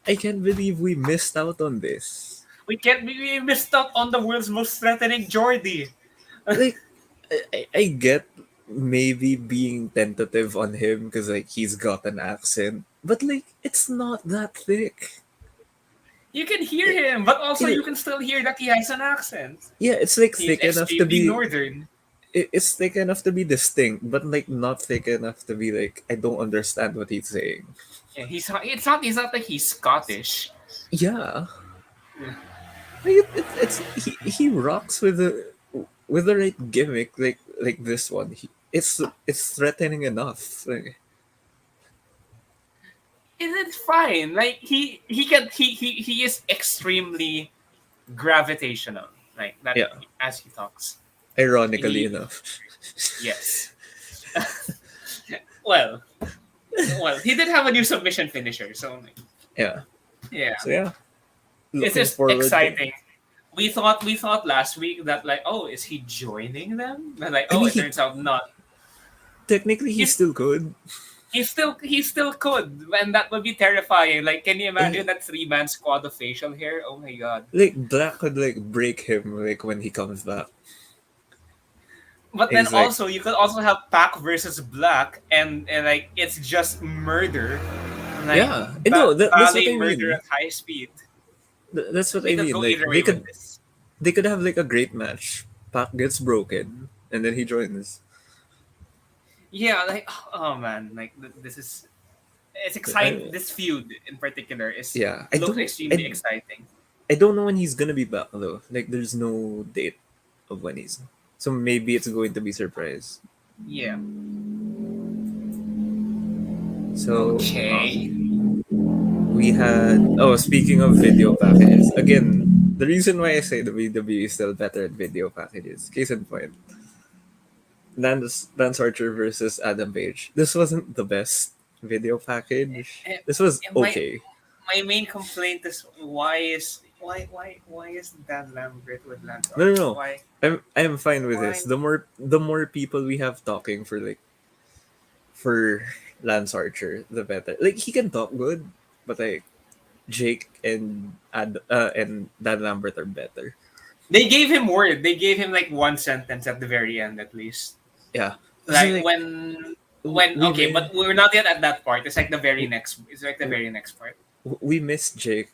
I can't believe we missed out on this. We missed out on the world's most threatening Jordy. Like I get maybe being tentative on him because like he's got an accent, but like it's not that thick. You can hear It, him, but also it, you can still hear that he has an accent. yeah, it's like He's thick enough to extremely be. northern. It's thick enough to be distinct, but like not thick enough to be like I don't understand what he's saying. Yeah, he's not like he's Scottish. Yeah, like he rocks with the right gimmick like this one. It's threatening enough. Like, It's fine. Like he is extremely gravitational. Like that yeah, as he talks. ironically He enough. yes. well, he did have a new submission finisher, so like, Yeah. yeah, So yeah, it's looking just forward to. exciting. We thought last week that like, oh, is he joining them? And like, I oh, mean, it he turns out not. technically he's He's still good. he still could, and that would be terrifying. Like, can you imagine Like, that 3-man squad of facial hair? Oh my god! like Black could like break him like when he comes back. But then He's like, also you could also have Pac versus Black, and like it's just murder, like yeah, no, that's what ballet I murder mean. at high speed. That's what We I could mean. go Like either way with this. they could have like a great match. Pac gets broken, and then he joins. Yeah, like oh man, like this is it's exciting. I, This feud in particular is yeah, looks extremely exciting. I don't know when he's gonna be back though. Like, there's no date of when he's. So maybe it's going to be surprise. Yeah. So Okay. we had. Oh, speaking of video packages, again, the reason why I say the WWE is still better at video packages. Case in point, Lance Archer versus Adam Page. This wasn't the best video package. And, This was and okay. my main complaint is why is Dan Lambert with Lance No, no, Archer? no. I'm fine with Why this. The more people we have talking for Lance Archer, the better. Like he can talk good, but like Jake and Dan Lambert are better. they gave him word. They gave him like one sentence at the very end at least. Yeah. So Like like when we okay, may, but we're not yet at that part. It's like the very next. It's like the very next part. we miss Jake.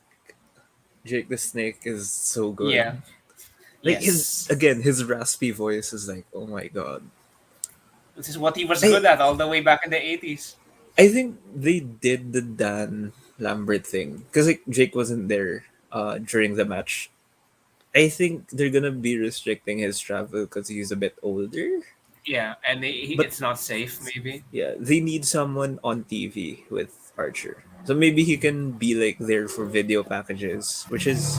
Jake the Snake is so good. Yeah. Like his Yes. again, his raspy voice is like, oh my god. This is what he was I good at all the way back in the 80s. I think they did the Dan Lambert thing because like Jake wasn't there during the match. I think they're gonna be restricting his travel because he's a bit older. Yeah, and But it's not safe maybe. yeah, they need someone on TV with Archer. So maybe he can be like there for video packages, which is,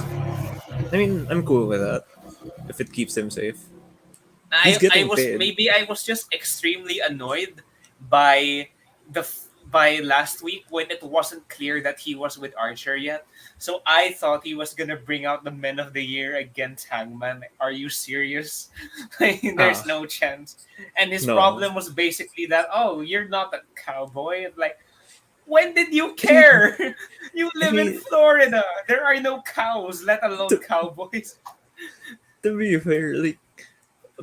I mean, I'm cool with that if it keeps him safe. He's I getting was paid. maybe I was just extremely annoyed by by last week when it wasn't clear that he was with Archer yet. So I thought he was gonna bring out the Men of the Year against Hangman. Like, are you serious? Like, there's Ah, no chance. And his no. problem was basically that, oh, you're not a cowboy. Like, when did you I mean, care? You I live in mean, Florida. There are no cows, let alone to, cowboys. to be fair, like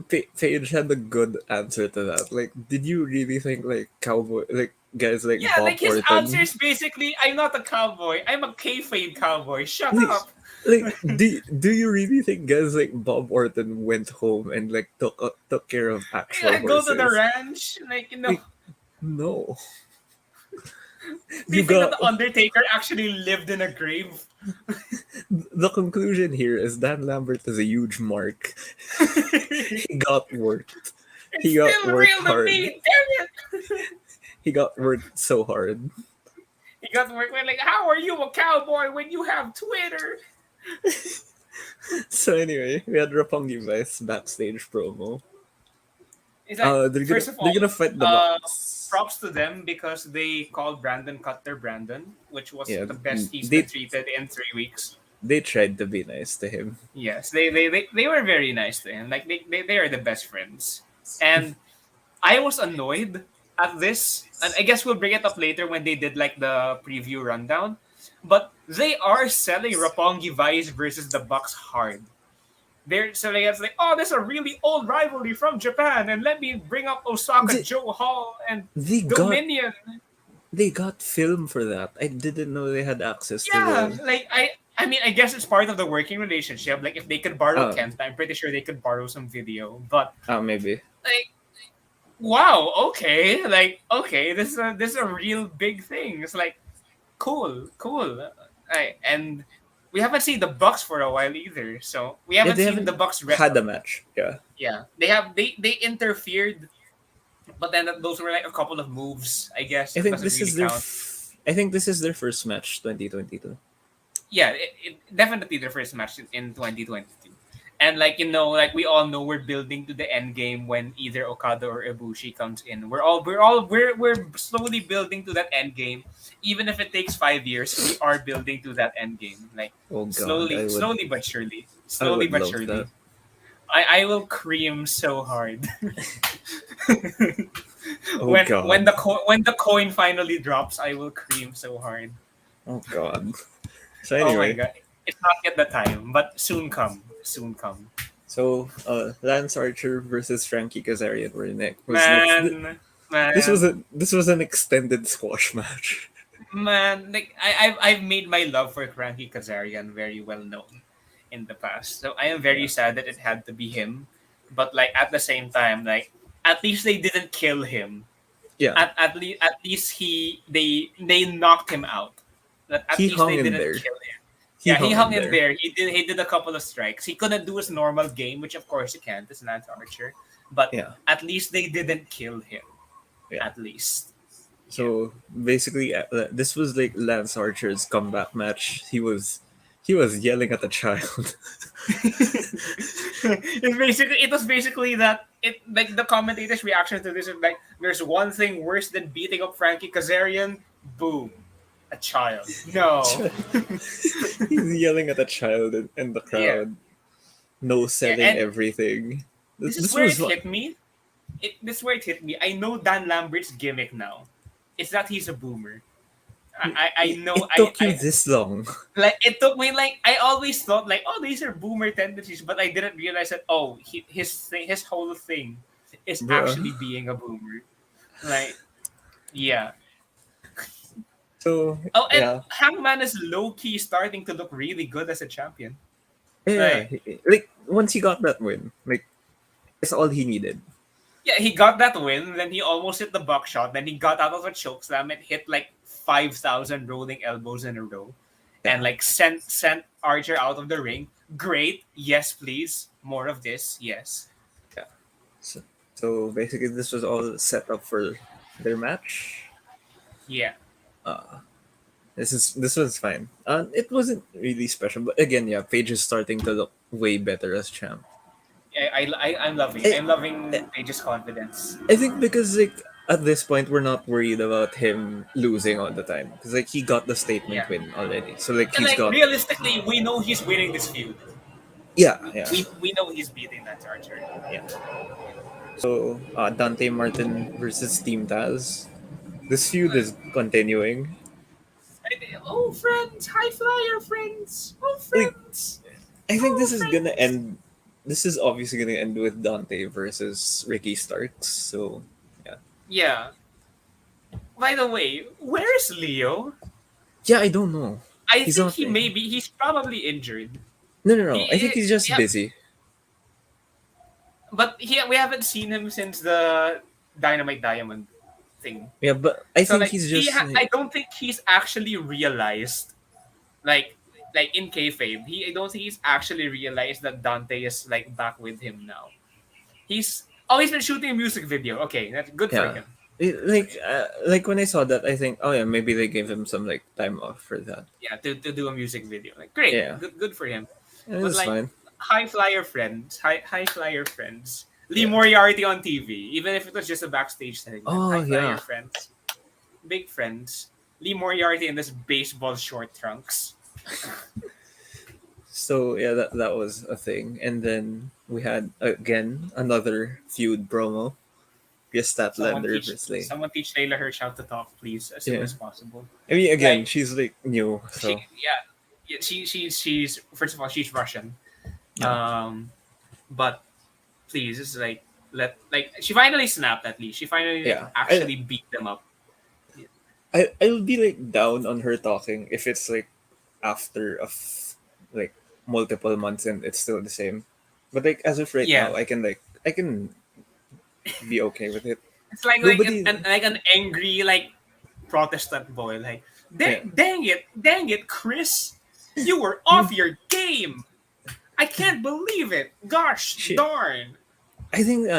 Paige had a good answer to that. Like, did you really think like cowboy, like guys like Yeah, Bob like his answer Orton, is basically, I'm not a cowboy. I'm a kayfabe cowboy. Shut like, up. do you really think guys like Bob Orton went home and like took care of actual Yeah, go to the horses? ranch. Like, Like, no, do you you think that got the Undertaker actually lived in a grave? the conclusion here is Dan Lambert is a huge mark. It's He got worked. He got still worked real to hard. me, damn it. He got worked so hard. He got to work with, like, how are you a cowboy when you have Twitter? So anyway, we had Roppongi Vice backstage promo. It's like, first of They're all, gonna fight the uh, Bucks. props to them because they called Brandon Cutler Brandon, which was Yeah, the best he's been they treated in 3 weeks. they tried to be nice to him. Yes, they were very nice to him. Like, they are the best friends. And I was annoyed at this, and I guess we'll bring it up later when they did like the preview rundown. But they are selling Roppongi Vice versus the Bucks hard. They're selling it like, oh, this is a really old rivalry from Japan, and let me bring up Osaka They, Joe Hall and they got Dominion. they got film for that. I didn't know they had access to Yeah, the. like I mean, I guess it's part of the working relationship. Like, if they could borrow Oh, Kent, I'm pretty sure they could borrow some video. But maybe. like, wow, okay, like, okay, this is a real big thing. It's like, cool, cool. And we haven't seen the Bucks for a while either. So we Yeah, haven't they seen haven't the Bucks had a wrestle. match. Yeah, Yeah, they interfered, but then those were like a couple of moves. I guess I that think doesn't this really is their. count. I think this is their first match, 2022. Yeah, definitely their first match in 2022. And like, like we all know, we're building to the end game when either Okada or Ibushi comes in. We're slowly building to that end game, even if it takes 5 years. We are building to that end game, like, Oh God, slowly, slowly but surely, I slowly would but love that. surely. I will cream so hard Oh when God, the coin finally drops. I will cream so hard. oh God. So Oh my anyway, god. It's not yet the time, but soon come. Soon come. Lance Archer versus Frankie Kazarian were was next. Man, man, This was an extended squash match. man. Like, I've made my love for Frankie Kazarian very well known in the past. So I am very Yeah, sad that it had to be him. But like, at the same time, like, at least they didn't kill him. yeah. At least they knocked him out. That at He least hung they in didn't there. kill him. He Yeah, he hung hung in in there. there. He did a couple of strikes. He couldn't do his normal game, which of course he can't. It's Lance Archer, but Yeah, at least they didn't kill him. yeah. At least, yeah. So basically, this was like Lance Archer's comeback match. He was yelling at a child. It was basically that, it like the commentators' reaction to this is like, there's one thing worse than beating up Frankie Kazarian. Boom, a child. No. He's yelling at a child in the Yeah, crowd. No yeah, selling and everything. this is This where was it what hit me. This is where it hit me. I know Dan Lambert's gimmick now. It's that he's a boomer. I know. it took you I this long. like, it took me, like, I always thought like, oh, these are boomer tendencies, but I didn't realize that, oh, his whole thing is Bruh. actually being a boomer. Like, yeah. So Oh, and yeah, Hangman is low key starting to look really good as a champion. yeah. Like, Like once he got that win, like it's all he needed. yeah, he got that win, then he almost hit the buckshot, then he got out of a choke slam and hit like 5,000 rolling elbows in a row, and Yeah, like sent Archer out of the ring. Great, yes, please, more of this, yes. yeah. So, so basically, this was all set up for their match. Yeah, Uh, this was fine. It wasn't really special, but again, yeah, Paige is starting to look way better as champ. I'm loving I, I'm loving Page's confidence. I think because like at this point we're not worried about him losing all the time because like he got the statement Yeah, win already. So like and he's like got realistically, we know he's winning this feud. yeah yeah We know he's beating that Archer. yeah. So Dante Martin versus Team Taz. This feud is continuing. Oh, friends, high flyer friends. Oh, Like friends. I think Oh, this is gonna friends. end. This is obviously gonna end with Dante versus Ricky Starks. So yeah, Yeah. By the way, where's Leo? yeah. I don't know. I He's think not there. he's probably injured. No, no, no. I think He, he's just yeah, busy. but we haven't seen him since the Dynamite Diamond thing. Yeah, but I So think like he's just I don't think he's actually realized like in kayfabe. I don't think he's actually realized that Dante is like back with him now. He's been shooting a music video. Okay, that's good for yeah. him. Like when I saw that, I think, oh yeah, maybe they gave him some like time off for that. Yeah, to do a music video. Like great, Yeah, good for him. But it's like fine. high flyer friends. Lee Yeah. Moriarty on TV, even if it was just a backstage segment. Oh High flyer yeah. friends, big friends. Lee Moriarty in this baseball short trunks. So yeah, that was a thing, and then we had again another feud promo. Yes, Statlander versus Someone teach Layla Hirsch how to talk, please, as soon yeah. as possible. I mean, again, Like she's like new, she, so yeah, she's first of all she's Russian. yeah. Um, but please, it's let like she finally snapped at least. She finally like Yeah. actually beat them up. I'll be like down on her talking if it's like after like multiple months and it's still the same. But like as of right Yeah, now, I can be okay with it. it's like Nobody. an angry like Protestant boy. Like Yeah. dang it, Chris, you were off your game. I can't believe it. Gosh Shit. darn. I think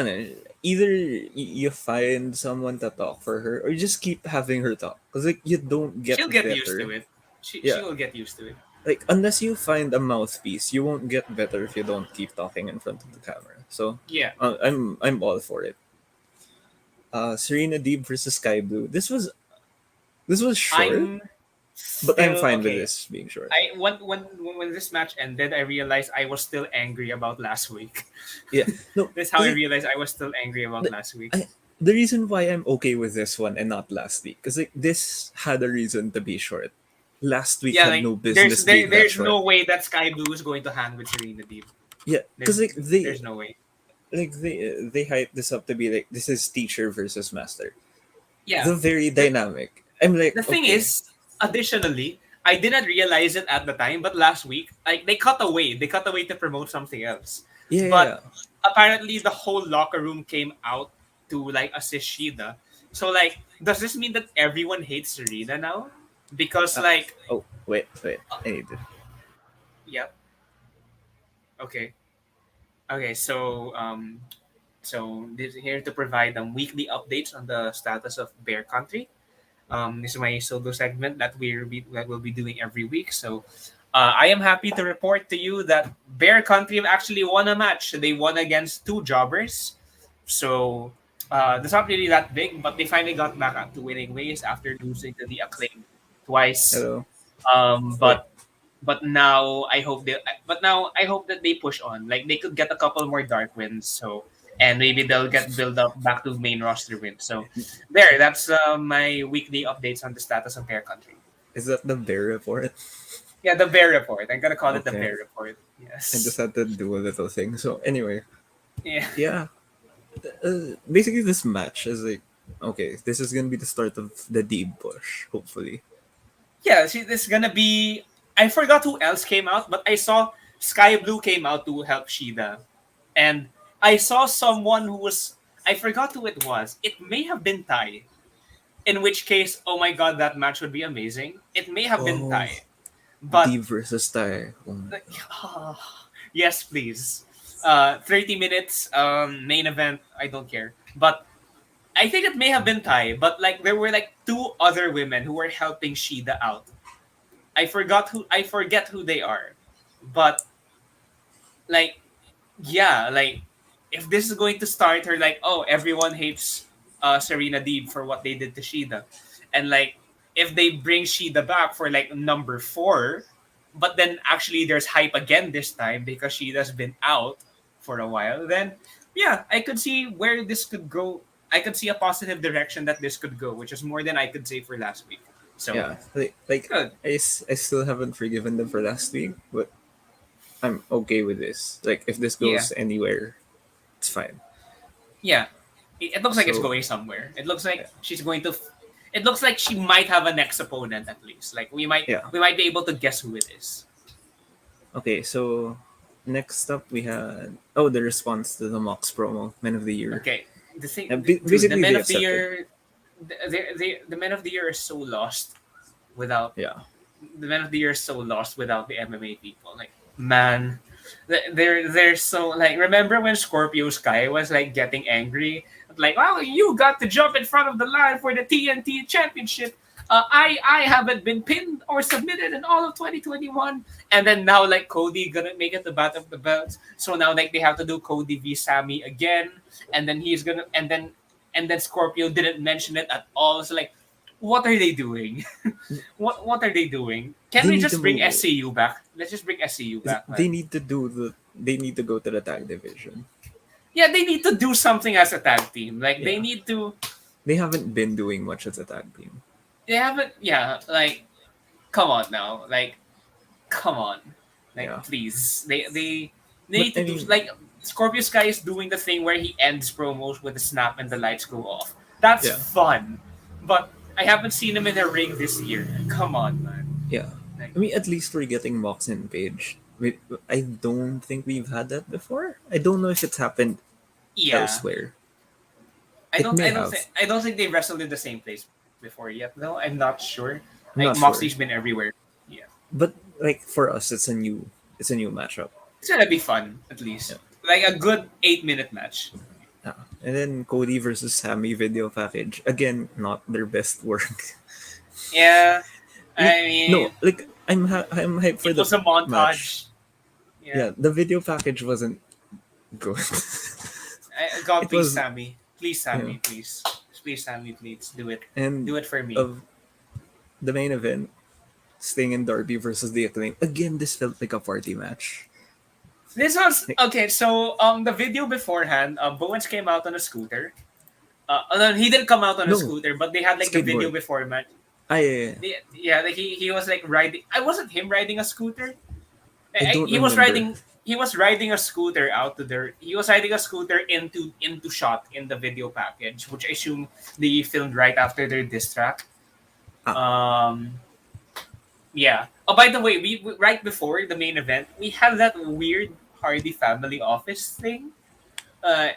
either you find someone to talk for her or you just keep having her talk because like you don't get She'll get used to better. it. She Yeah. will get used to it. Like unless you find a mouthpiece, you won't get better if you don't keep talking in front of the camera. So Yeah. I'm all for it. Serena Deeb versus Sky Blue. This was short, I'm but I'm still fine with okay. this being short. I when this match ended, I realized I was still angry about last week. Yeah, no, That's how I like realized I was still angry about the, last week. the reason why I'm okay with this one and not last week because like this had a reason to be short. Last week Yeah, had like no business being that there's short. no way that Sky Blue is going to hang with Serena Deeb. Yeah, There's because like they there's no way. like they hyped this up to be like this is teacher versus master. Yeah. The very The dynamic. I'm like the thing okay, is, additionally, I didn't realize it at the time, but last week, like they cut away. They cut away to promote something else. yeah, yeah, But yeah. apparently the whole locker room came out to like assist Shida. So like does this mean that everyone hates Serena now? Because Uh, like oh wait, I need to. yeah, okay. Okay, so this here to provide weekly updates on the status of Bear Country. This is my solo segment that we'll be doing every week. So I am happy to report to you that Bear Country have actually won a match. They won against two jobbers. So that's not really that big, but they finally got back to winning ways after losing to the Acclaim twice. Hello. Um, Wait, but but now I hope that they push on. Like they could get a couple more dark wins. So and maybe they'll get build up back to main roster wins. So there, that's my weekly updates on the status of Bear Country. is that the bear report? Yeah, the Bear Report. I'm gonna call it the Okay. Bear Report. I just Yes. had to do a little thing. So anyway, Yeah. yeah. Basically, this match is like, okay, this is gonna be the start of the deep push. Hopefully, Yeah. See, this is gonna be. I forgot who else came out, but I saw Sky Blue came out to help Shida, and I saw someone who was. I forgot who it was. It may have been Tai. In which case, oh my god, that match would be amazing. It may have been oh, Tai, but deep versus tie. Oh my like, yes, please. 30 minutes, main event. I don't care, but I think it may have been Tai. But like, there were like two other women who were helping Shida out. I forget who they are, but like, yeah, like if this is going to start her like, oh, everyone hates Serena Deeb for what they did to Shida, and like if they bring Shida back for like number 4, but then actually there's hype again this time because Shida's been out for a while, then yeah, I could see where this could go. I could see a positive direction that this could go, which is more than I could say for last week. So Yeah, like good. I still haven't forgiven them for last week, but I'm okay with this. Like if this Yeah, goes anywhere, it's fine. yeah. It looks like it's So going somewhere. It looks like yeah, she's going to. It looks like she might have a next opponent at least. Like yeah. we might be able to guess who it is. Okay, so next up we had the response to the Mox promo, Men of the Year. Okay, the thing, dude, the Basically men they of the accepted. year, the men of the year is so lost without Yeah, the men of the year is so lost without the MMA people. Like man, they're so like. Remember when Scorpio Sky was like getting angry, like, "Well, you got to jump in front of the line for the TNT Championship. I haven't been pinned or submitted in all of 2021." And then now like Cody gonna make it the battle of the belts. So now like they have to do Cody v Sammy again, and then he's gonna and then Scorpio didn't mention it at all. So like, what are they doing? What are they doing? Can they we need to just bring move. SCU back? Let's just bring SCU back, They man. need to do the. They need to go to the tag division. Yeah, they need to do something as a tag team. Like they Yeah, need to. they haven't been doing much as a tag team. They haven't. Yeah, like come on now. Like come on. Like Yeah, please. They but need I to do mean, like Scorpio Sky is doing the thing where he ends promos with a snap and the lights go off. That's yeah, fun, but I haven't seen him in a ring this year. Come on, man. yeah. Like I mean, at least we're getting Mox and Page. I don't think we've had that before. I don't know if it's happened yeah, elsewhere. It may have. I don't think they wrestled in the same place before yet. No, I'm not sure. Like I'm not Moxley's sure, been everywhere. Yeah, but like for us, it's a new matchup. it's gonna be fun at least. Yeah. Like a good 8-minute match. Yeah. And then Cody versus Sammy video package again, not their best work. Yeah, like I mean no, like I'm hyped for it the was a match. montage. Yeah, Yeah, the video package wasn't good. God, It please, was Sammy, please, yeah, Sammy, please, Sammy, please and do it for me. of the main event, Sting and Darby versus the Acclaim. Again, this felt like a party match. This was Like, okay. So the video beforehand, Bowens came out on a scooter. No, he didn't come out on a no, scooter, but they had like the video skateboard. before match. I Yeah, like he was like riding. I wasn't him riding a scooter. I don't He was remember. riding. He was riding a scooter out to the. He was riding a scooter into shot in the video package, which I assume they filmed right after their diss track. Ah, Um, yeah. Oh, by the way, we right before the main event, we had that weird Hardy family office thing. Uh,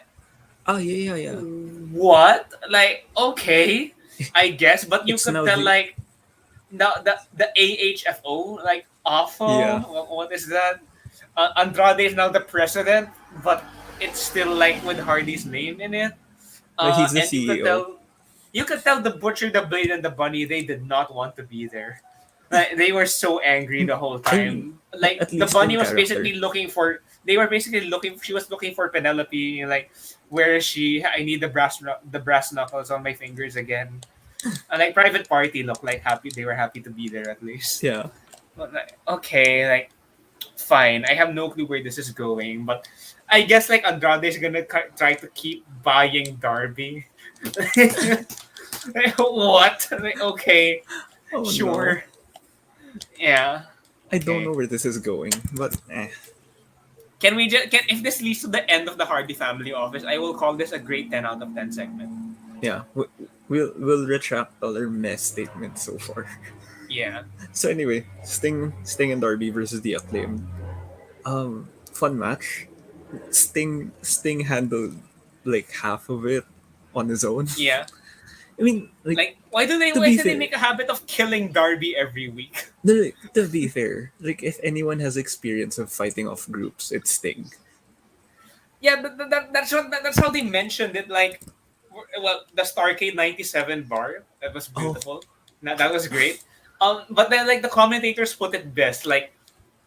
yeah, yeah, yeah. what? Like, okay, I guess, but you It's could now tell the like the AHFO like yeah. awful. What is that? Andrade is now the president, but it's still like with Hardy's name in it. No, he's the And CEO. you could tell the butcher, the blade, and the bunny they did not want to be there. Like, they were so angry the whole I mean, time. Like at the least in bunny was character. basically looking for. They were basically looking. She was looking for Penelope. Like, where is she? I need the brass knuckles on my fingers again. And like Private Party looked like happy. They were happy to be there at least. Yeah. But like, okay, like fine. I have no clue where this is going, but I guess like Andrade is gonna try to keep buying Darby. Like, what? Like, okay, Oh no. sure, yeah, I don't okay. know where this is going, but Can we just can if this leads to the end of the Hardy family office, I will call this a great 10 out of 10 segment. yeah. We'll retract all our mess statements so far. Yeah, So anyway, Sting and Darby versus the Acclaim. Fun match. Sting handled like half of it on his own. yeah. I mean, like Like, to why be do they fair, make a habit of killing Darby every week? no, like, to be fair, like if anyone has experience of fighting off groups, it's Sting. Yeah, that's how they mentioned it. Like, well, the Starcade '97 bar that was Oh, beautiful. That was great. But then like the commentators put it best. Like,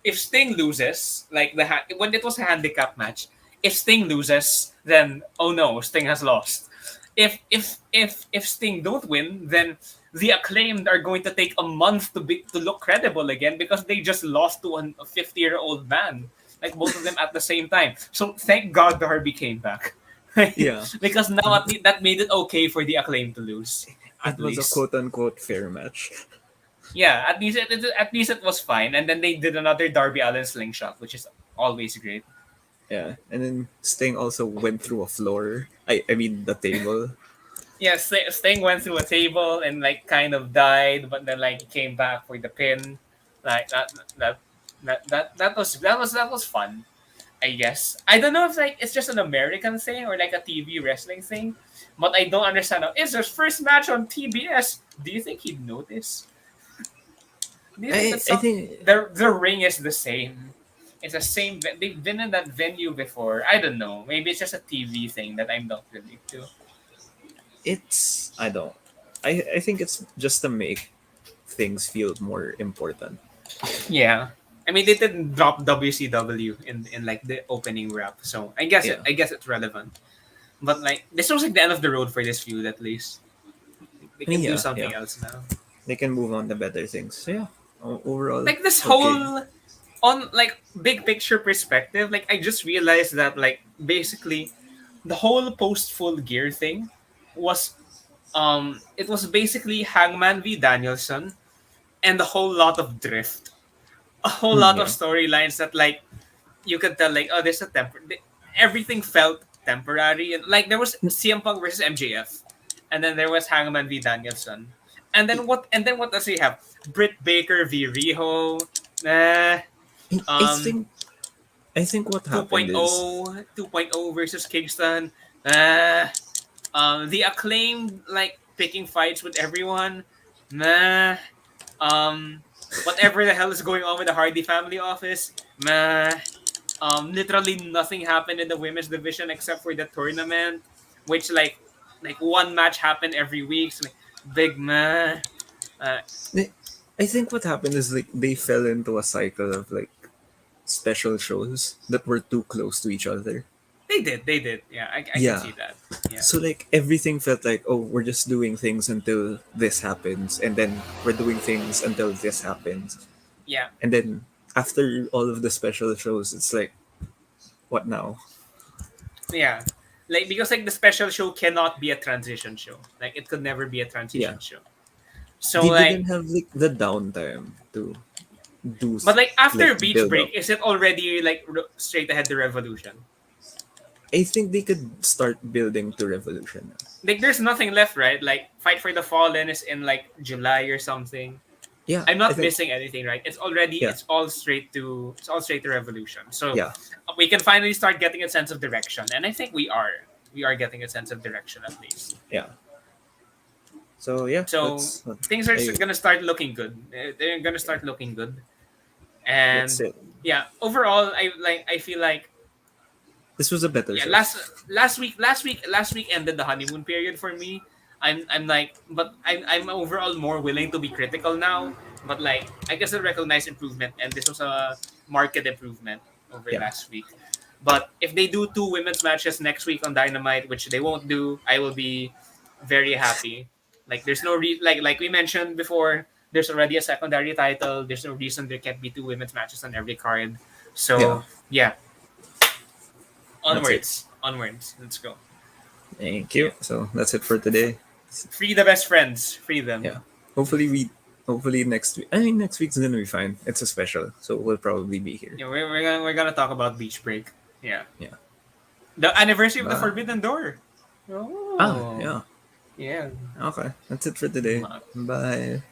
if Sting loses, like when it was a handicap match, if Sting loses, then oh no, Sting has lost. If Sting don't win, then the Acclaimed are going to take a month to look credible again because they just lost to a 50-year-old man, like both of them at the same time. So thank God Darby came back, Yeah. because now at least that made it okay for the Acclaimed to lose, It at was a least. quote unquote fair match. Yeah, at least it was fine. And then they did another Darby Allin slingshot, which is always great. Yeah. And then Sting also went through a floor. I mean the table. Yeah, Sting went through a table and like kind of died, but then like he came back for the pin. Like that that was fun. I guess I don't know if like it's just an American thing or like a TV wrestling thing, but I don't understand. How, it's his first match on TBS. Do you think he'd notice? Do you think that I some think the ring is the same? It's the same. They've been in that venue before. I don't know. Maybe it's just a TV thing that I'm not really to. it's I don't. I think it's just to make things feel more important. Yeah. I mean, they didn't drop WCW in like the opening rap, so Yeah. I guess it's relevant. But like this was like the end of the road for this feud at least. They I mean can do yeah, yeah. something else now. They can move on to better things. So yeah. Overall, Like this okay. whole on like big picture perspective, like I just realized that like basically the whole post full gear thing was it was basically Hangman v Danielson and a whole lot of drift, a whole lot of Yeah. storylines that like you could tell like oh there's a everything felt temporary, and like there was CM Punk versus MJF, and then there was Hangman v Danielson, and then what does he have? Britt Baker v Riho, uh, I um think I think what happened 2.0 is 2.0 versus Kingston, uh, the Acclaimed like picking fights with everyone, nah, um, whatever the hell is going on with the Hardy family office, nah. Literally nothing happened in the women's division except for the tournament, which like one match happened every week. So, like, big man. Uh, I think what happened is like they fell into a cycle of like special shows that were too close to each other. they did. Yeah, I can Yeah. see that. Yeah, So like everything felt like, oh, we're just doing things until this happens, and then we're doing things until this happens, yeah, and then after all of the special shows, it's like, what now? yeah. Like because like the special show cannot be a transition show. Like it could never be a Yeah, transition show. So they like, didn't have like the downtime to do but like like after Beach build up. Break, is it already like straight ahead to Revolution? I think they could start building to Revolution now. Like there's nothing left, right? Like Fight for the Fallen is in like July or something. Yeah, I'm I not think missing anything, right? yeah, It's all straight to Revolution. So yeah, we can finally start getting a sense of direction, and I think we are getting a sense of direction at least. yeah. So yeah, So that's what things are I gonna start looking good. They're gonna start looking good, that's and it. yeah, overall, I feel like This was a better yeah show. last week ended the honeymoon period for me. I'm like, but I'm overall more willing to be critical now, but like I guess I recognize improvement, and this was a market improvement over Yeah, last week. But if they do two women's matches next week on Dynamite, which they won't do, I will be very happy. Like there's no like we mentioned before, there's already a secondary title. There's no reason there can't be two women's matches on every card. yeah, So yeah, that's it. onwards. Let's go. Thank Yeah. you. So that's it for today. Free the best friends. Free them. Yeah. Hopefully we hopefully next week. I mean next week's gonna be fine. It's a special, so we'll probably be here. Yeah, we're gonna talk about Beach Break. Yeah. Yeah. The anniversary of the Bye. Forbidden Door. Ah, Oh. yeah. Yeah. Okay. That's it for today. Bye.